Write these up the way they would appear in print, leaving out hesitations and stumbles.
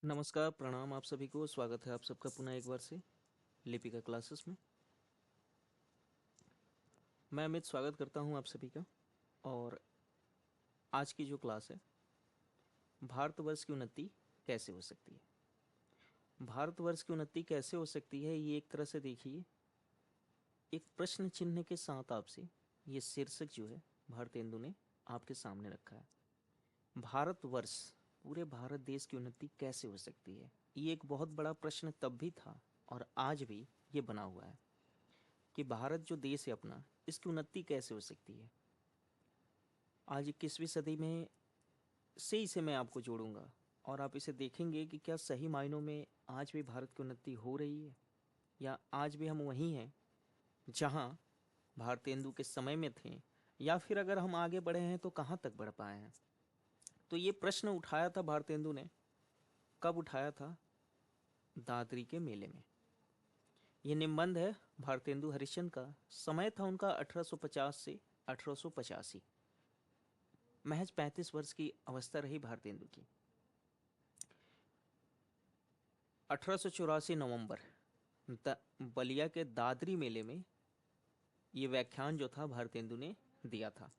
नमस्कार, प्रणाम आप सभी को। स्वागत है आप सबका पुनः एक बार से लिपिका क्लासेस में। मैं अमित स्वागत करता हूं आप सभी का। और आज की जो क्लास है, भारतवर्ष की उन्नति कैसे हो सकती है। भारतवर्ष की उन्नति कैसे हो सकती है, ये एक तरह से देखिए एक प्रश्न चिन्ह के साथ आपसे ये शीर्षक जो है भारतेंदु ने आपके सामने रखा है। भारतवर्ष, पूरे भारत देश की उन्नति कैसे हो सकती है। ये एक बहुत बड़ा प्रश्न तब भी था और आज भी ये बना हुआ है कि भारत जो देश है अपना, इसकी उन्नति कैसे हो सकती है। आज 21वीं सदी में से इसे मैं आपको जोड़ूंगा और आप इसे देखेंगे कि क्या सही मायनों में आज भी भारत की उन्नति हो रही है, या आज भी हम वहीं हैं जहां भारतेंदु के समय में थे, या फिर अगर हम आगे बढ़े हैं तो कहां तक बढ़ पाए हैं। तो ये प्रश्न उठाया था भारतेंदु ने। कब उठाया था? दादरी के मेले में। ये निबंध है भारतेंदु हरिश्चंद्र का। समय था उनका 1850 से 1885। महज 35 वर्ष की अवस्था रही भारतेंदु की। 1884 नवंबर बलिया के दादरी मेले में ये व्याख्यान जो था भारतेंदु ने दिया था।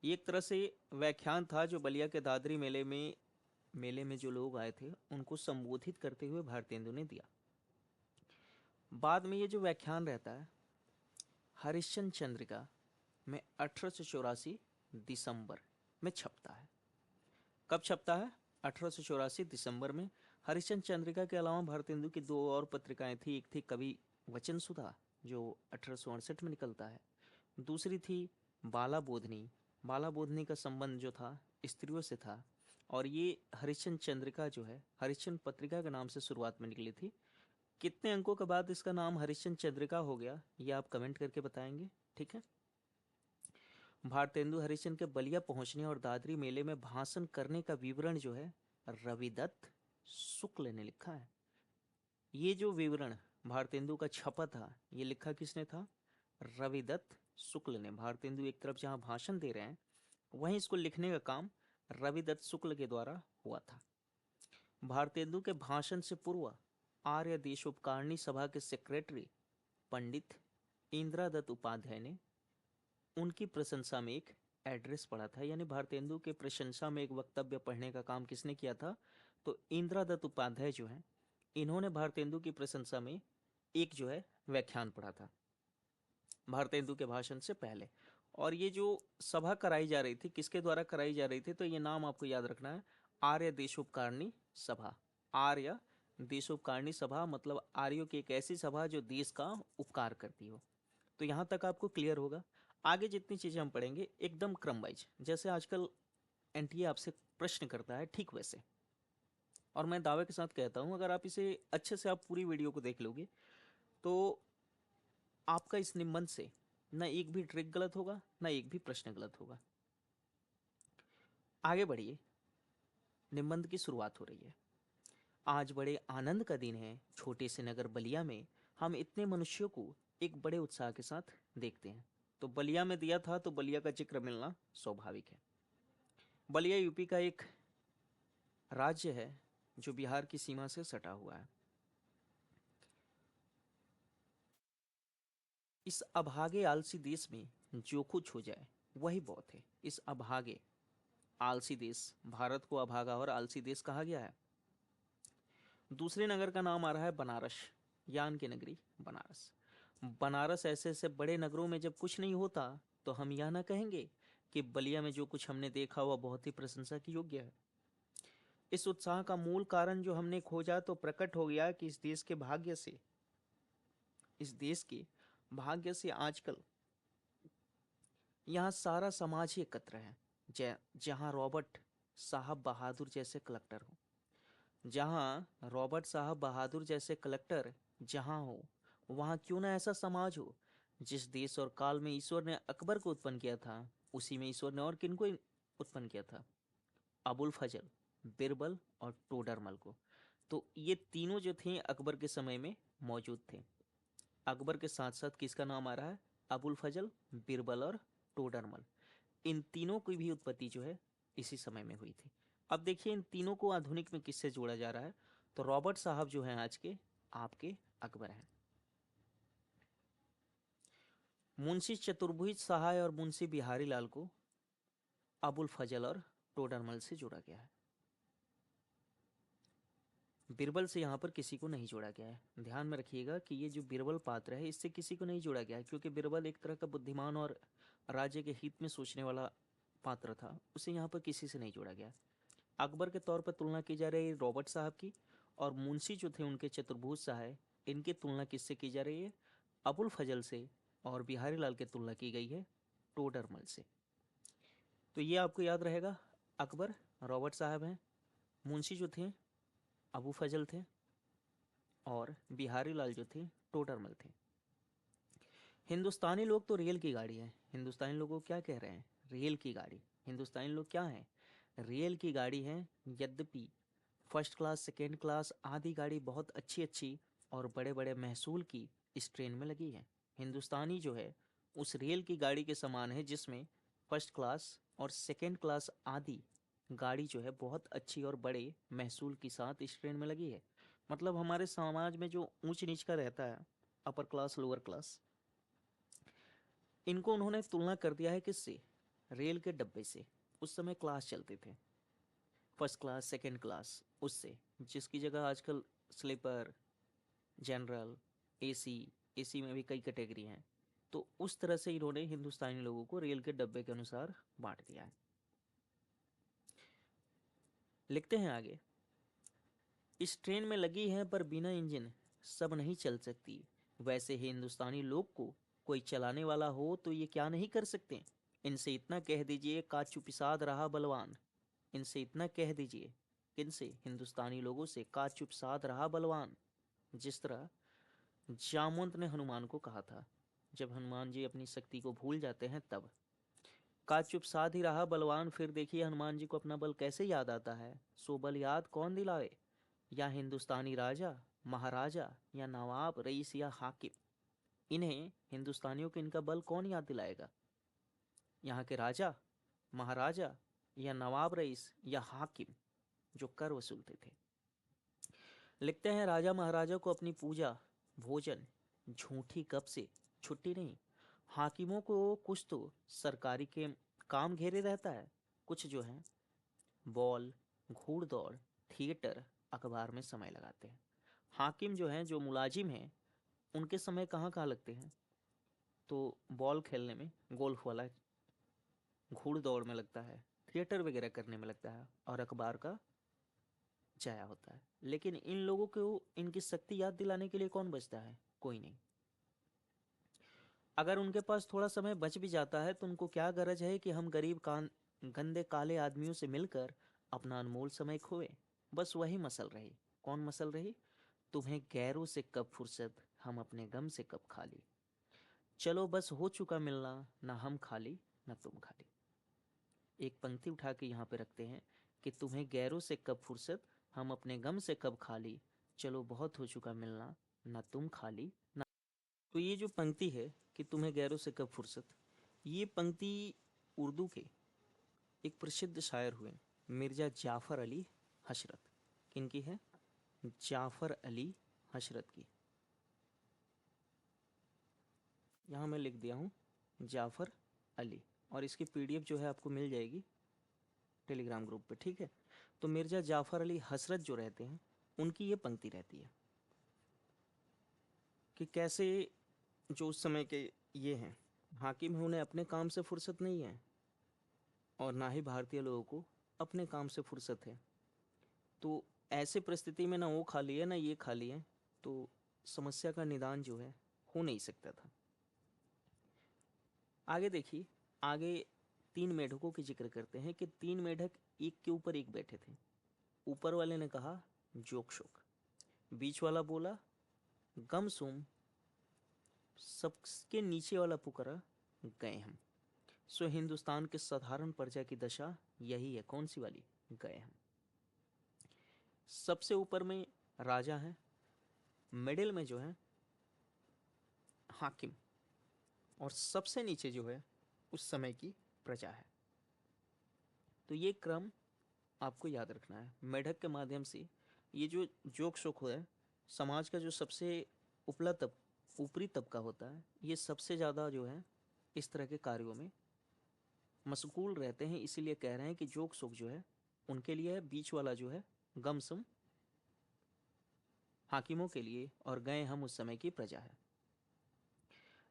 ये एक तरह से व्याख्यान था जो बलिया के दादरी मेले में जो लोग आए थे उनको संबोधित करते हुए भारतेंदु ने दिया। बाद में ये जो व्याख्यान रहता है हरिश्चंद्र चंद्रिका में 1884 दिसंबर में छपता है। कब छपता है? 1884 दिसंबर में। हरिश्चंद्र चंद्रिका के अलावा भारतेंदु की दो और पत्रिकाएं थी। एक थी कवि वचन सुधा जो 1868 में निकलता है। दूसरी थी बाला बोधनी। बाला बोधनी का संबंध जो था स्त्रियों से था। और ये हरिश्चंद्र चंद्रिका जो है हरिश्चंद्र पत्रिका के नाम से शुरुआत में निकली थी। कितने अंकों के बाद इसका नाम हरिश्चंद्र चंद्रिका हो गया, ये आप कमेंट करके बताएंगे, ठीक है। भारतेंदु हरिश्चंद्र के बलिया पहुंचने और दादरी मेले में भाषण करने का विवरण जो है रविदत्त शुक्ल ने लिखा है। ये जो विवरण भारतेंदु का छपा था, ये लिखा किसने था? रविदत्त शुक्ल ने। भारतेंदु एक तरफ जहां भाषण दे रहे हैं वहीं इसको लिखने का काम रविदत्त शुक्ल के द्वारा हुआ था। भारतेंदु के भाषण से पूर्व आर्य देशोपकारिणी सभा के सेक्रेटरी पंडित इंद्रादत्त उपाध्याय ने उनकी प्रशंसा में एक एड्रेस पढ़ा था। यानी भारतेंदु के प्रशंसा में एक वक्तव्य पढ़ने का काम किसने किया था? तो इंद्रादत्त उपाध्याय जो है इन्होंने भारतेंदु की प्रशंसा में एक जो है व्याख्यान पढ़ा था भारतेंदु के भाषण से पहले। और ये जो सभा कराई जा रही थी किसके द्वारा कराई जा रही थी? तो ये नाम आपको याद रखना है, आर्य देशोपकारिणी सभा। आर्य देशोपकारिणी सभा मतलब आर्यों की एक ऐसी सभा जो देश का उपकार करती हो। तो यहाँ तक आपको क्लियर होगा। आगे जितनी चीज़ें हम पढ़ेंगे एकदम क्रम वाइज, जैसे आजकल एनटीए आपसे प्रश्न करता है ठीक वैसे। और मैं दावे के साथ कहता हूँ अगर आप इसे अच्छे से आप पूरी वीडियो को देख लोगे तो आपका इस निबंध से न एक भी ट्रिक गलत होगा न एक भी प्रश्न गलत होगा। आगे बढ़िए, निबंध की शुरुआत हो रही है। आज बड़े आनंद का दिन है। छोटे से नगर बलिया में हम इतने मनुष्यों को एक बड़े उत्साह के साथ देखते हैं। तो बलिया में दिया था तो बलिया का जिक्र मिलना स्वाभाविक है। बलिया यूपी का एक राज्य है जो बिहार की सीमा से सटा हुआ है। इस अभागे आलसी देश में जो कुछ हो जाए वही बहुत है। इस अभागे आलसी देश, भारत को अभागा और आलसी देश कहा गया है। दूसरे नगर का नाम आ रहा है बनारस, यान की नगरी बनारस। बनारस ऐसे ऐसे बड़े नगरों में जब कुछ नहीं होता तो हम यह ना कहेंगे कि बलिया में जो कुछ हमने देखा वह बहुत ही प्रशंसा की योग्य है। इस उत्साह का मूल कारण जो हमने खोजा तो प्रकट हो गया कि इस देश के भाग्य से आजकल यहाँ सारा समाज ही एकत्र है। जहाँ रॉबर्ट साहब बहादुर जैसे कलेक्टर हो, जहाँ रॉबर्ट साहब बहादुर जैसे कलेक्टर जहाँ हो, वहाँ क्यों ना ऐसा समाज हो। जिस देश और काल में ईश्वर ने अकबर को उत्पन्न किया था उसी में ईश्वर ने और किन को उत्पन्न किया था? अबुल फजल, बिरबल और टोडरमल को। तो ये तीनों जो थे अकबर के समय में मौजूद थे। अकबर के साथ साथ किसका नाम आ रहा है? अबुल फजल, बिरबल और टोडरमल। इन तीनों की भी उत्पत्ति जो है इसी समय में हुई थी। अब देखिए इन तीनों को आधुनिक में किससे जोड़ा जा रहा है? तो रॉबर्ट साहब जो हैं आज के आपके अकबर हैं। मुंशी चतुर्भुज सहाय और मुंशी बिहारी लाल को अबुल फजल और टोडरमल से जोड़ा गया है। बिरबल से यहाँ पर किसी को नहीं जोड़ा गया है। ध्यान में रखिएगा कि ये जो बिरबल पात्र है इससे किसी को नहीं जोड़ा गया है, क्योंकि बिरबल एक तरह का बुद्धिमान और राज्य के हित में सोचने वाला पात्र था, उसे यहाँ पर किसी से नहीं जोड़ा गया। अकबर के तौर पर तुलना की जा रही है रॉबर्ट साहब की, और मुंशी जो थे उनके चतुर्भुज सहाय, इनकी तुलना किससे की जा रही है? अबुल फजल से। और बिहारी लाल की तुलना की गई है टोडरमल से। तो ये आपको याद रहेगा, अकबर रॉबर्ट साहब हैं, मुंशी जो थे अबू फजल थे, और बिहारी लाल जो थे टोडरमल थे। हिंदुस्तानी लोग तो रेल की गाड़ी है। हिंदुस्तानी लोगों को क्या कह रहे हैं? रेल की गाड़ी। हिंदुस्तानी लोग क्या हैं? रेल की गाड़ी है। यद्यपि फर्स्ट क्लास, सेकेंड क्लास आदि गाड़ी बहुत अच्छी अच्छी और बड़े बड़े महसूल की इस ट्रेन में लगी है। हिंदुस्तानी जो है उस रेल की गाड़ी के समान है जिसमें फर्स्ट क्लास और सेकेंड क्लास आदि गाड़ी जो है बहुत अच्छी और बड़े महसूल के साथ इस ट्रेन में लगी है। मतलब हमारे समाज में जो ऊंच नीच का रहता है, अपर क्लास लोअर क्लास, इनको उन्होंने तुलना कर दिया है किससे? रेल के डब्बे से। उस समय क्लास चलते थे, फर्स्ट क्लास, सेकेंड क्लास, उससे, जिसकी जगह आजकल स्लीपर, जनरल, एसी, एसी में भी कई कैटेगरी हैं। तो उस तरह से इन्होंने हिंदुस्तानी लोगों को रेल के डब्बे के अनुसार बांट दिया है। लिखते हैं आगे, इस ट्रेन में लगी है पर बिना इंजन सब नहीं चल सकती। वैसे ही हिंदुस्तानी लोग को कोई चलाने वाला हो तो ये क्या नहीं कर सकते। इनसे इतना कह दीजिए का चुपिसाद रहा बलवान। इनसे इतना कह दीजिए, किनसे? हिंदुस्तानी लोगों से, का चुपसाद रहा बलवान। जिस तरह जामवंत ने हनुमान को कहा था, जब हनुमान जी अपनी शक्ति को भूल जाते हैं तब, का चुपसाद ही रहा बलवान। फिर देखिए हनुमान जी को अपना बल कैसे याद आता है। सो बल याद कौन दिलावे, या हिंदुस्तानी राजा महाराजा, या नवाब रईस, या हाकिम। इन्हें हिंदुस्तानियों को इनका बल कौन याद दिलाएगा? यहाँ के राजा महाराजा, या नवाब रईस, या हाकिम जो कर वसूलते थे। लिखते हैं, राजा महाराजा को अपनी पूजा, भोजन, झूठी गप से छुट्टी नहीं। हाकिमों को कुछ तो सरकारी के काम घेरे रहता है, कुछ जो है बॉल, घूड़दौड़, थिएटर, अखबार में समय लगाते हैं। हाकिम जो हैं, जो मुलाजिम हैं, उनके समय कहाँ कहाँ लगते हैं? तो बॉल खेलने में, गोल्फ वाला, घूड़दौड़ में लगता है, थिएटर वगैरह करने में लगता है, और अखबार का जाया होता है। लेकिन इन लोगों को इनकी शक्ति याद दिलाने के लिए कौन बचता है? कोई नहीं। अगर उनके पास थोड़ा समय बच भी जाता है तो उनको क्या गरज है कि हम गरीब गंदे काले आदमियों से मिलकर अपना अनमोल समय खोए। बस वही मसल रही। कौन मसल रही? तुम्हें गैरों से कब फुर्सत, हम अपने गम से कब खाली। चलो बस हो चुका मिलना, ना हम खाली ना तुम खाली। एक पंक्ति उठा के यहाँ पे रखते हैं कि तुम्हें गैरों से कब फुर्सत, हम अपने गम से कब खाली, चलो बहुत हो चुका मिलना, ना तुम खाली ना। तो ये जो पंक्ति है कि तुम्हें गैरों से कब फुर्सत, ये पंक्ति उर्दू के एक प्रसिद्ध शायर हुए मिर्ज़ा जाफ़र अली हशरत। किनकी है? जाफ़र अली हशरत की। यहाँ मैं लिख दिया हूँ जाफ़र अली, और इसकी पीडीएफ जो है आपको मिल जाएगी टेलीग्राम ग्रुप पे, ठीक है। तो मिर्ज़ा जाफ़र अली हसरत जो रहते हैं, उनकी ये पंक्ति रहती है कि कैसे जो उस समय के ये हैं हाकिम हैं, उन्हें अपने काम से फुर्सत नहीं है, और ना ही भारतीय लोगों को अपने काम से फुर्सत है। तो ऐसे परिस्थिति में ना वो खाली है ना ये खाली है, तो समस्या का निदान जो है हो नहीं सकता था। आगे देखिए, आगे तीन मेढकों की जिक्र करते हैं कि तीन मेढक एक के ऊपर एक बैठे थे। ऊपर वाले ने कहा जोक शोक, बीच वाला बोला गम सुम, सबके नीचे वाला पुकारा गए हम। सो हिंदुस्तान के साधारण प्रजा की दशा यही है। कौन सी वाली? गए हम। सबसे ऊपर में राजा है, मिडिल में जो है हाकिम, और सबसे नीचे जो है उस समय की प्रजा है। तो ये क्रम आपको याद रखना है। मेढक के माध्यम से ये जो जोक शोक है, समाज का जो सबसे उपला ऊपरी तबका होता है, ये सबसे ज़्यादा जो है इस तरह के कार्यों में मशगूल रहते हैं। इसीलिए कह रहे हैं कि जोक शोक जो है उनके लिए है, बीच वाला जो है गम सम हाकिमों के लिए, और गए हम उस समय की प्रजा है।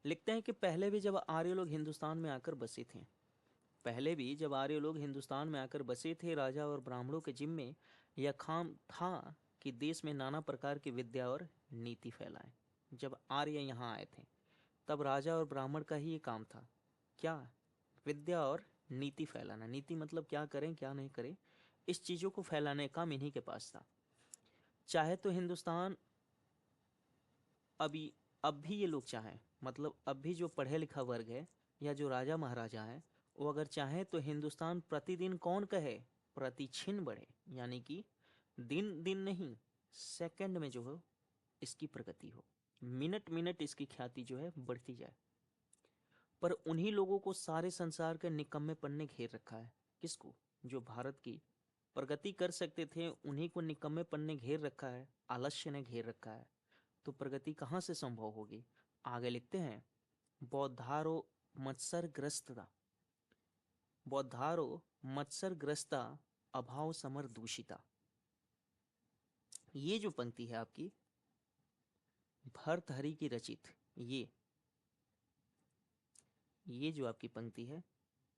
लिखते हैं कि पहले भी जब आर्य लोग हिंदुस्तान में आकर बसे थे, पहले भी जब आर्य लोग हिंदुस्तान में आकर बसे थे, राजा और ब्राह्मणों के जिम्मे यह काम था कि देश में नाना प्रकार की विद्या और नीति फैलाएं। जब आर्य यहाँ आए थे तब राजा और ब्राह्मण का ही ये काम था, क्या? विद्या और नीति फैलाना। नीति मतलब क्या करें क्या नहीं करें, इस चीज़ों को फैलाने का काम इन्हीं के पास था। चाहे तो हिंदुस्तान अभी अब भी ये लोग चाहें, मतलब अब भी जो पढ़े लिखा वर्ग है या जो राजा महाराजा हैं, वो अगर चाहें तो हिंदुस्तान प्रतिदिन कौन कहे प्रतिछिन बढ़े, यानी कि दिन दिन नहीं सेकंड में जो हो इसकी प्रगति हो, मिनट मिनट इसकी ख्याति जो है बढ़ती जाए। पर उन्हीं लोगों को सारे संसार के निकम्मेपन ने घेर रखा है। किसको? जो भारत की प्रगति कर सकते थे उन्हीं को निकम्मेपन ने घेर रखा है, आलस्य ने घेर रखा है। तो प्रगति कहाँ से संभव होगी? आगे लिखते हैं, बौद्धारो मत्सरग्रस्तता, बौद्धारो मत्सरग्रस्ता अभाव समर दूषिता। ये जो पंक्ति है आपकी भर्तहरि की रचित, ये जो आपकी पंक्ति है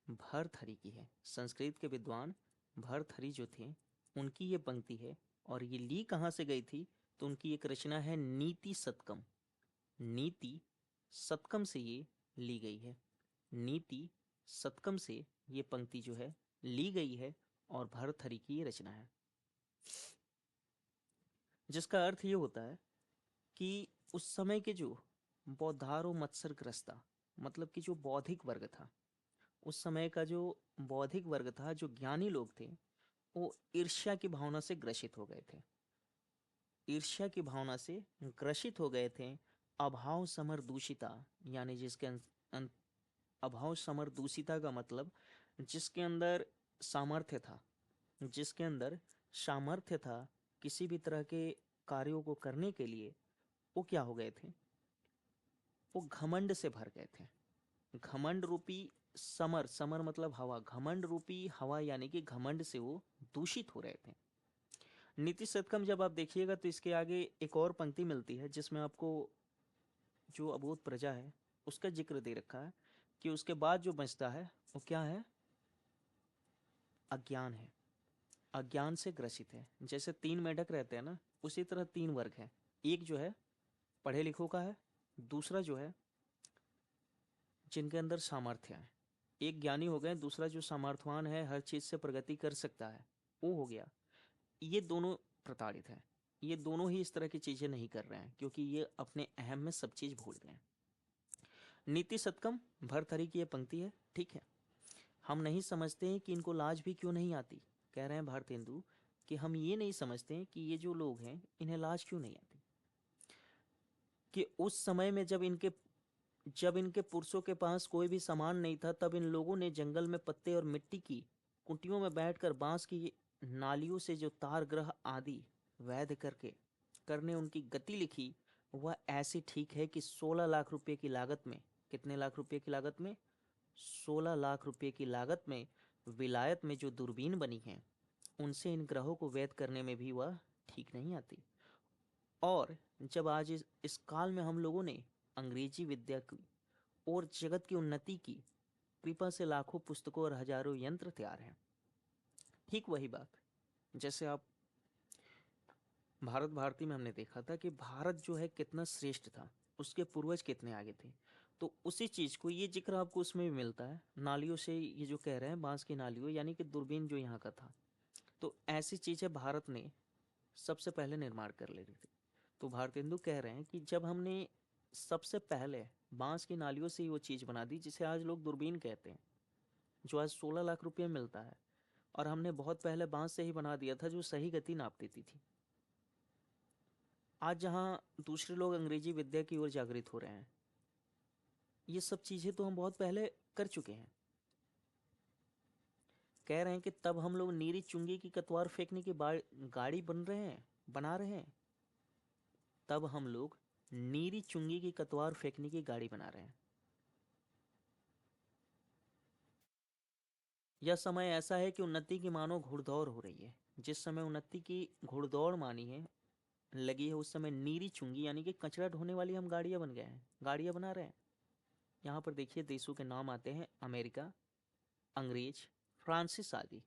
भर्तहरि की है। संस्कृत के विद्वान भर्तहरि जो थे उनकी ये पंक्ति है। और ये ली कहाँ से गई थी? तो उनकी एक रचना है नीति शतकम, नीति शतकम से ये ली गई है। नीति शतकम से ये पंक्ति जो है ली गई है और भर्तहरि की ये रचना है, जिसका अर्थ ये होता है कि उस समय के जो बौद्धारो मत्सरग्रस्ता, मतलब कि जो बौद्धिक वर्ग था, उस समय का जो बौद्धिक वर्ग था, जो ज्ञानी लोग थे, वो ईर्ष्या की भावना से ग्रसित हो गए थे, ईर्ष्या की भावना से ग्रसित हो गए थे। अभाव समर दूषिता, यानी जिसके अभाव समर दूषिता का मतलब जिसके अंदर सामर्थ्य था, जिसके अंदर सामर्थ्य था किसी भी तरह के कार्यों को करने के लिए, वो क्या हो गए थे? वो घमंड से भर गए थे। घमंड रूपी समर, समर मतलब हवा, घमंड रूपी हवा यानी कि घमंड से वो दूषित हो रहे थे। नीति शतकम जब आप देखिएगा तो इसके आगे एक और पंक्ति मिलती है जिसमें आपको जो अबोध प्रजा है उसका जिक्र दे रखा है कि उसके बाद जो बचता है वो क्या है? अज्ञान है, अज्ञान से ग्रसित है। जैसे 3 मेढक रहते हैं ना, उसी तरह 3 वर्ग हैं। एक जो है पढ़े लिखों का है, दूसरा जो है जिनके अंदर सामर्थ्य है, एक ज्ञानी हो गए, दूसरा जो सामर्थ्यवान है, हर चीज़ से प्रगति कर सकता है, वो हो गया। ये दोनों प्रताड़ित हैं, ये दोनों ही इस तरह की चीज़ें नहीं कर रहे हैं क्योंकि ये अपने अहम में सब चीज़ भूल गए हैं। नीति शतकम भर्तहरि की ये पंक्ति है, ठीक है। हम नहीं समझते हैं कि इनको लाज भी क्यों नहीं आती। कह रहे हैं भारतेंदु कि हम ये नहीं समझते हैं कि ये जो लोग हैं इन्हें लाज क्यों नहीं आती, कि उस समय में जब इनके पुरुषों के पास कोई भी सामान नहीं था, तब इन लोगों ने जंगल में पत्ते और मिट्टी की कुटियों में बैठकर बांस की नालियों से जो तार ग्रह आदि वैध करने उनकी गति लिखी, वह ऐसी ठीक है कि 16 लाख रुपए की लागत में, कितने लाख रुपए की लागत में? 16 लाख रुपए की लागत में विलायत में जो दूरबीन बनी है उनसे इन ग्रहों को वैध करने में भी वह ठीक नहीं आती। और जब आज इस काल में हम लोगों ने अंग्रेजी विद्या की और जगत की उन्नति की कृपा से लाखों पुस्तकों और हजारों यंत्र तैयार हैं, ठीक वही बात जैसे आप भारत भारती में हमने देखा था कि भारत जो है कितना श्रेष्ठ था, उसके पूर्वज कितने आगे थे। तो उसी चीज़ को ये जिक्र आपको उसमें भी मिलता है, नालियों से ये जो कह रहे हैं बांस की नालियों, यानी कि दूरबीन जो यहाँ का था। तो ऐसी चीज़ें भारत ने सबसे पहले निर्माण कर ली थी। तो भारतेंदु कह रहे हैं कि जब हमने सबसे पहले बांस की नालियों से ही वो चीज़ बना दी जिसे आज लोग दूरबीन कहते हैं, जो आज 16 लाख रुपये में मिलता है, और हमने बहुत पहले बांस से ही बना दिया था जो सही गति नाप देती थी। आज जहाँ दूसरे लोग अंग्रेजी विद्या की ओर जागृत हो रहे हैं, ये सब चीज़ें तो हम बहुत पहले कर चुके हैं। कह रहे हैं कि तब हम लोग नीरी चुंगी की कतवार फेंकने की गाड़ी बन रहे हैं, बना रहे हैं, तब हम लोग नीरी चुंगी की कतवार फेंकने की गाड़ी बना रहे हैं। यह समय ऐसा है कि उन्नति की मानो घुड़दौड़ हो रही है। जिस समय उन्नति की घुड़दौड़ मानी है लगी है, उस समय नीरी चुंगी यानी कि कचरा ढोने वाली हम गाड़ियां बन गए हैं, गाड़ियां बना रहे हैं। यहाँ पर देखिए देशों के नाम आते हैं, अमेरिका, अंग्रेज, फ्रांसिस आदि,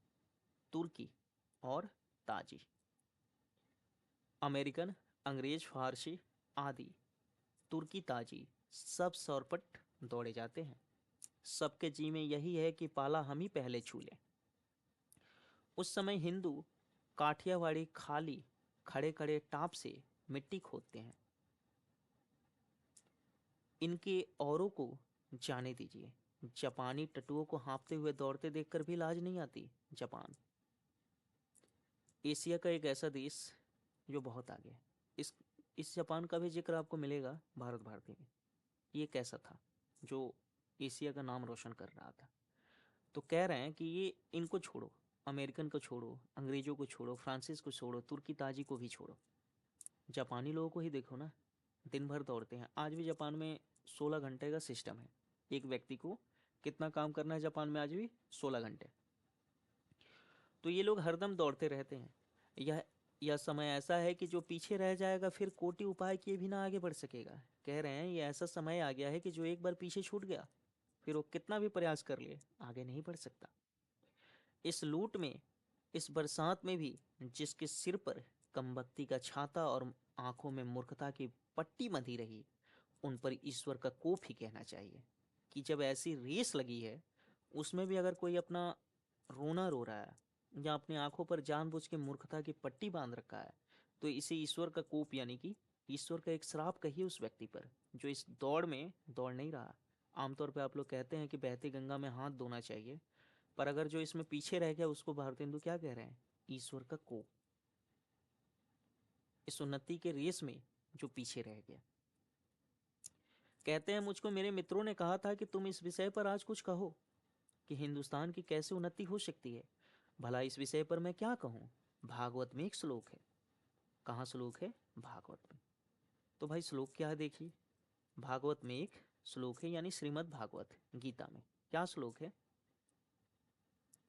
तुर्की और ताजी। अमेरिकन, अंग्रेज, फारसी आदि, तुर्की, ताजी, सब सौरपट दौड़े जाते हैं। सबके जी में यही है कि पाला हम ही पहले छू लें। उस समय हिंदू काठियावाड़ी खाली खड़े खड़े टाप से मिट्टी खोदते हैं। इनके औरों को जाने दीजिए। जापानी टटुओं को हाँफते हुए दौड़ते देखकर भी लाज नहीं आती। जापान एशिया का एक ऐसा देश जो बहुत आगे है। इस जापान का भी जिक्र आपको मिलेगा भारत भारती में। ये कैसा था जो एशिया का नाम रोशन कर रहा था। तो कह रहे हैं कि ये इनको छोड़ो, अमेरिकन को छोड़ो, अंग्रेजों को छोड़ो, फ्रांसिस को छोड़ो, तुर्की ताजी को भी छोड़ो, जापानी लोगों को ही देखो ना, दिन भर दौड़ते हैं। आज भी जापान में 16 घंटे का सिस्टम है। एक व्यक्ति को कितना काम करना है जापान में आज भी? 16 घंटे। तो ये लोग हरदम दौड़ते रहते हैं। यह समय ऐसा है कि जो पीछे रह जाएगा फिर कोटि उपाय किए भी ना आगे बढ़ सकेगा। कह रहे हैं ये ऐसा समय आ गया है कि जो एक बार पीछे छूट गया फिर वो कितना भी प्रयास कर ले आगे नहीं बढ़ सकता। इस लूट में, इस बरसात में भी जिसके सिर पर कमबख्ती का छाता और आंखों में मूर्खता की पट्टी बंधी रही, उन पर ईश्वर का कोप ही कहना चाहिए कि जब ऐसी रेस लगी है उसमें भी अगर कोई अपना रोना रो रहा है या अपनी आंखों पर जानबूझ के मूर्खता की पट्टी बांध रखा है, तो इसे ईश्वर का कोप यानी कि ईश्वर का एक श्राप कहिए उस व्यक्ति पर जो इस दौड़ में दौड़ नहीं रहा। आमतौर पर आप लोग कहते हैं कि बहती गंगा में हाथ धोना चाहिए, पर अगर जो इसमें पीछे रह गया उसको भारतेंदु क्या कह रहे हैं? ईश्वर का कोप। इस उन्नति के रेस में जो पीछे रह गया। कहते हैं मुझको मेरे मित्रों ने कहा था कि तुम इस विषय पर आज कुछ कहो कि हिंदुस्तान की कैसे उन्नति हो सकती है। भला इस विषय पर मैं क्या कहूँ? भागवत में एक श्लोक है। कहाँ श्लोक है? भागवत में। तो भाई श्लोक क्या है देखिए। भागवत में एक श्लोक है यानी श्रीमद् भागवत गीता में क्या श्लोक है?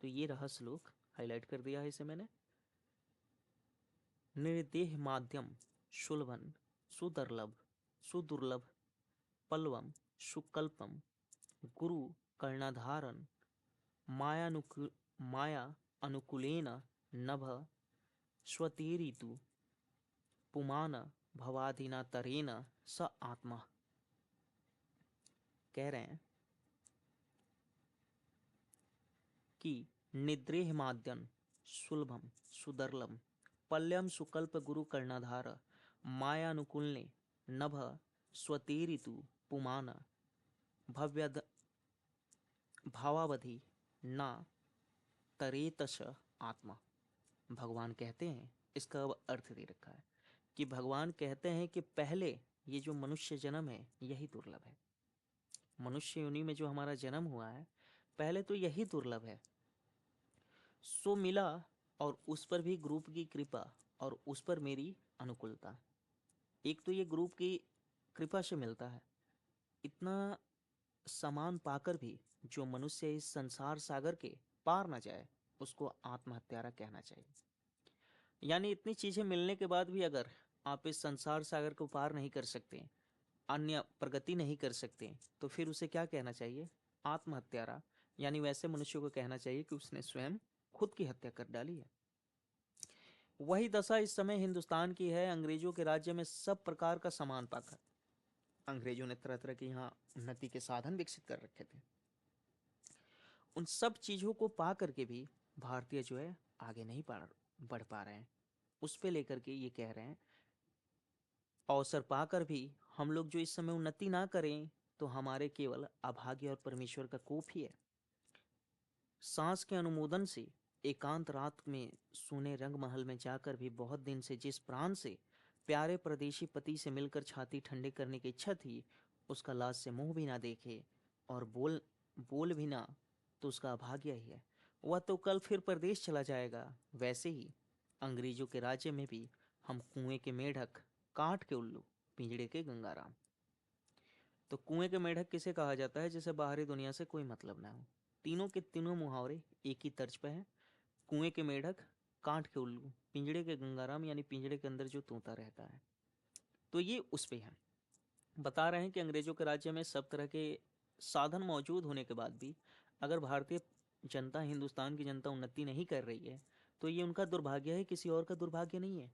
तो ये रहा श्लोक, हाईलाइट कर दिया है इसे मैंने। निर्देह माध्यम सुलभन सुदुर्लभ सुदुर्लभ पल्लवम सुकल्पम गुरु कर्णाधारन माया अनुकूलेन नभ स्वतीरितु पुमान भवादिना तरेन स आत्मा। कह रहे हैं कि निद्रेह माद्यन सुलभम सुदर्लम पल्यम सुकल्प गुरु कर्णाधार मायानुकूलने नभ स्वतीरितु पुमान भव्यद भावावधि ना तरेतश आत्मा। भगवान कहते हैं, इसका अर्थ दे रखा है कि भगवान कहते हैं कि पहले ये जो मनुष्य जन्म है यही दुर्लभ है। मनुष्य योनि में जो हमारा जन्म हुआ है पहले तो यही दुर्लभ है। सो मिला और उस पर भी ग्रुप की कृपा और उस पर मेरी अनुकूलता। एक तो ये ग्रुप की कृपा से मिलता है। इतना सामान पाकर भी जो मनुष्य इस संसार सागर के पार न जाए उसको आत्महत्यारा कहना चाहिए। यानी इतनी चीजें मिलने के बाद भी अगर आप इस संसार सागर को पार नहीं कर सकते, अन्य प्रगति नहीं कर सकते, तो फिर उसे क्या कहना चाहिए? आत्महत्यारा। यानी वैसे मनुष्य को कहना चाहिए कि उसने स्वयं खुद की हत्या कर डाली है। वही दशा इस समय हिंदुस्तान की है। अंग्रेजों के राज्य में सब प्रकार का सामान पाकर अंग्रेजों ने तरह तरह के यहाँ उन्नति के साधन विकसित कर रखे थे। उन सब चीजों को पा करके भी भारतीय जो है आगे नहीं बढ़ पा रहे हैं। उस पे लेकर के ये कह रहे हैं अवसर पाकर भी हम लोग जो इस समय उन्नति ना करें तो हमारे केवल अभाग्य और परमेश्वर का कोप ही है। सांस के अनुमोदन से एकांत रात में सूने रंग महल में जाकर भी बहुत दिन से जिस प्राण से प्यारे परदेशी पति से मिलकर छाती ठंडे करने की इच्छा थी, उसका लाज से मुंह भी ना देखे और बोल भी ना, तो उसका अभाग्य ही है। वह तो कल फिर परदेश चला जाएगा। वैसे ही अंग्रेजों के राज्य में भी हम कुएं के मेढक, काठ के उल्लू, पिंजड़े के गंगाराम। तो कुएं के मेढक किसे कहा जाता है? जिसे बाहरी दुनिया से कोई मतलब ना हो। तीनों के तीनों मुहावरे एक ही तर्ज पे हैं। कुएं के मेढक, काठ के उल्लू, पिंजड़े के गंगाराम, यानी पिंजड़े के अंदर जो तोता रहता है। तो ये उस पे है। बता रहे हैं कि अंग्रेजों के राज्य में सब तरह के साधन मौजूद होने के बाद भी अगर भारतीय जनता, हिंदुस्तान की जनता उन्नति नहीं कर रही है तो ये उनका दुर्भाग्य है, किसी और का दुर्भाग्य नहीं है।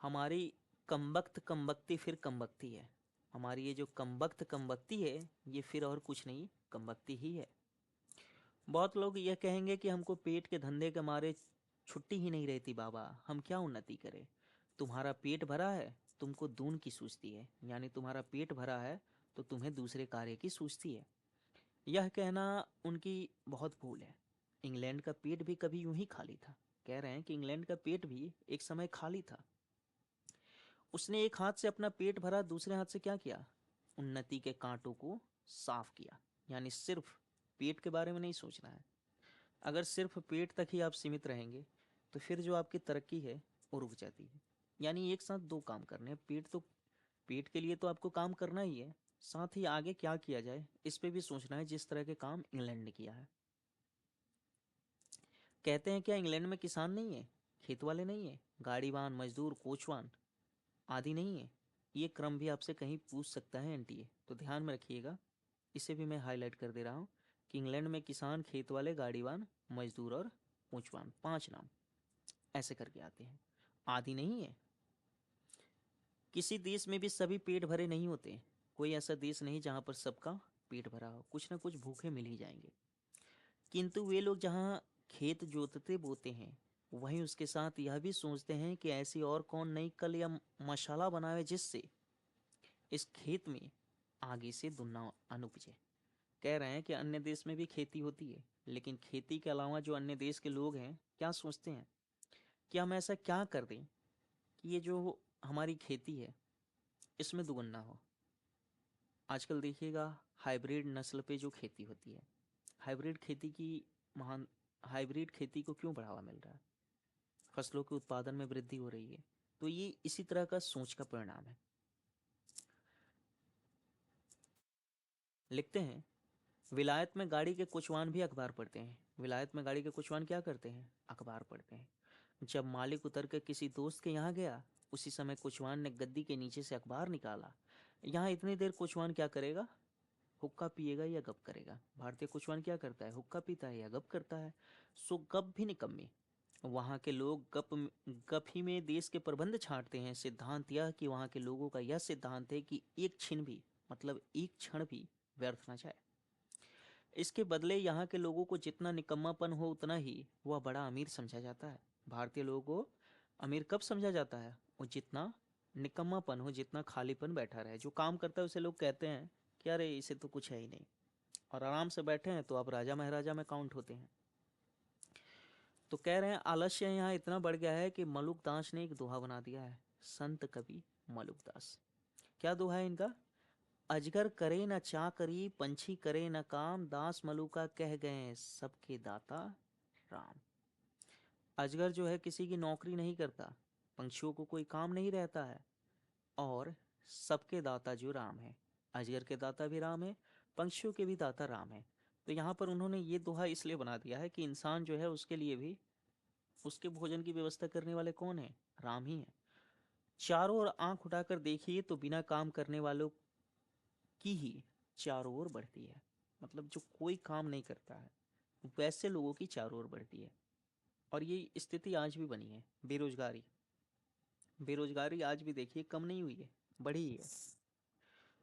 हमारी कमबख्त कमबख्ती फिर कमबख्ती है। हमारी ये जो कमबख्त कमबख्ती है ये फिर और कुछ नहीं, कमबख्ती ही है। बहुत लोग यह कहेंगे कि हमको पेट के धंधे के मारे छुट्टी ही नहीं रहती बाबा, हम क्या उन्नति करें। तुम्हारा पेट भरा है, तुमको दून की सूझती है, यानी तुम्हारा पेट भरा है तो तुम्हें दूसरे कार्य की सूझती है। यह कहना उनकी बहुत भूल है। इंग्लैंड का पेट भी कभी यूं ही खाली था। कह रहे हैं कि इंग्लैंड का पेट भी एक समय खाली था। उसने एक हाथ से अपना पेट भरा, दूसरे हाथ से क्या किया? उन्नति के कांटों को साफ किया। यानी सिर्फ पेट के बारे में नहीं सोचना है। अगर सिर्फ पेट तक ही आप सीमित रहेंगे तो फिर जो आपकी तरक्की है वो रुक जाती है। यानी एक साथ दो काम करने हैं। पेट के लिए तो आपको काम करना ही है, साथ ही आगे क्या किया जाए इस पे भी सोचना है, जिस तरह के काम इंग्लैंड ने किया है। कहते हैं क्या इंग्लैंड में किसान नहीं है, खेत वाले नहीं है, गाड़ीवान, मजदूर, कोचवान आदि नहीं है? ये क्रम भी आपसे कहीं पूछ सकता है एनटीए, तो ध्यान में रखिएगा। इसे भी मैं हाईलाइट कर दे रहा हूँ कि इंग्लैंड में किसान, खेत वाले, गाड़ीवान, मजदूर और कोचवान, 5 नाम ऐसे करके आते हैं। आदि नहीं है। किसी देश में भी सभी पेट भरे नहीं होते। कोई ऐसा देश नहीं जहाँ पर सबका पेट भरा हो, कुछ ना कुछ भूखे मिल ही जाएंगे। किंतु वे लोग जहाँ खेत जोतते बोते हैं वहीं उसके साथ यह भी सोचते हैं कि ऐसी और कौन नई कल या मशाला बनावे जिससे इस खेत में आगे से दुगना अन्न उपजे। कह रहे हैं कि अन्य देश में भी खेती होती है, लेकिन खेती के अलावा जो अन्य देश के लोग हैं क्या सोचते हैं कि हम ऐसा क्या कर दें कि ये जो हमारी खेती है इसमें दुगना हो। आजकल देखिएगा हाइब्रिड नस्ल पे जो खेती होती है, हाइब्रिड खेती की महान हाइब्रिड खेती को क्यों बढ़ावा मिल रहा है? फसलों के उत्पादन में वृद्धि हो रही है। तो ये इसी तरह का सोच का परिणाम है। लिखते हैं, विलायत में गाड़ी के कुचवान भी अखबार पढ़ते हैं। विलायत में गाड़ी के कुचवान क्या करते हैं? अखबार पढ़ते हैं। जब मालिक उतर कर किसी दोस्त के यहाँ गया, उसी समय कुचवान ने गद्दी के नीचे से अखबार निकाला। यहाँ इतनी देर कुचवान क्या करेगा? हुक्का पिएगा या गप करेगा? भारतीय कुचवान क्या करता है? हुक्का पीता है या गप करता है। सो गप भी निकम्मी। वहाँ के लोग गप ही में देश के प्रबंध छांटते हैं। सिद्धांत यह कि वहाँ के लोगों का यह सिद्धांत है कि एक छिन भी, मतलब एक क्षण भी व्यर्थ ना जाए। इसके बदले यहाँ के लोगों को जितना निकम्मापन हो उतना ही वह बड़ा अमीर समझा जाता है। भारतीय लोगों को अमीर कब समझा जाता है? वो जितना निकम्मापन हो, जितना खालीपन बैठा रहे। जो काम करता है उसे लोग कहते हैं कि अरे इसे तो कुछ है ही नहीं, और आराम से बैठे हैं तो आप राजा महाराजा में काउंट होते हैं। तो कह रहे हैं आलस्य यहाँ इतना बढ़ गया है कि मलुकदास ने एक दोहा बना दिया है। संत कवि मलुकदास। क्या दोहा है इनका? अजगर करे न चाकरी, पंछी करे न काम, दास मलुका कह गए सबके दाता राम। अजगर जो है किसी की नौकरी नहीं करता, पंछियों को कोई काम नहीं रहता है, और सबके दाता जो राम है। अजगर के दाता भी राम है, पंछियों के भी दाता राम है। तो यहाँ पर उन्होंने ये दोहा इसलिए बना दिया है कि इंसान जो है उसके लिए भी उसके भोजन की व्यवस्था करने वाले कौन है? राम ही है। चारों ओर आंख उठाकर देखिए तो बिना काम करने वालों की ही चारों ओर बढ़ती है। मतलब जो कोई काम नहीं करता है वैसे लोगों की चारों ओर बढ़ती है। और ये स्थिति आज भी बनी है। बेरोजगारी, बेरोजगारी आज भी देखिए कम नहीं हुई है, बढ़ी है।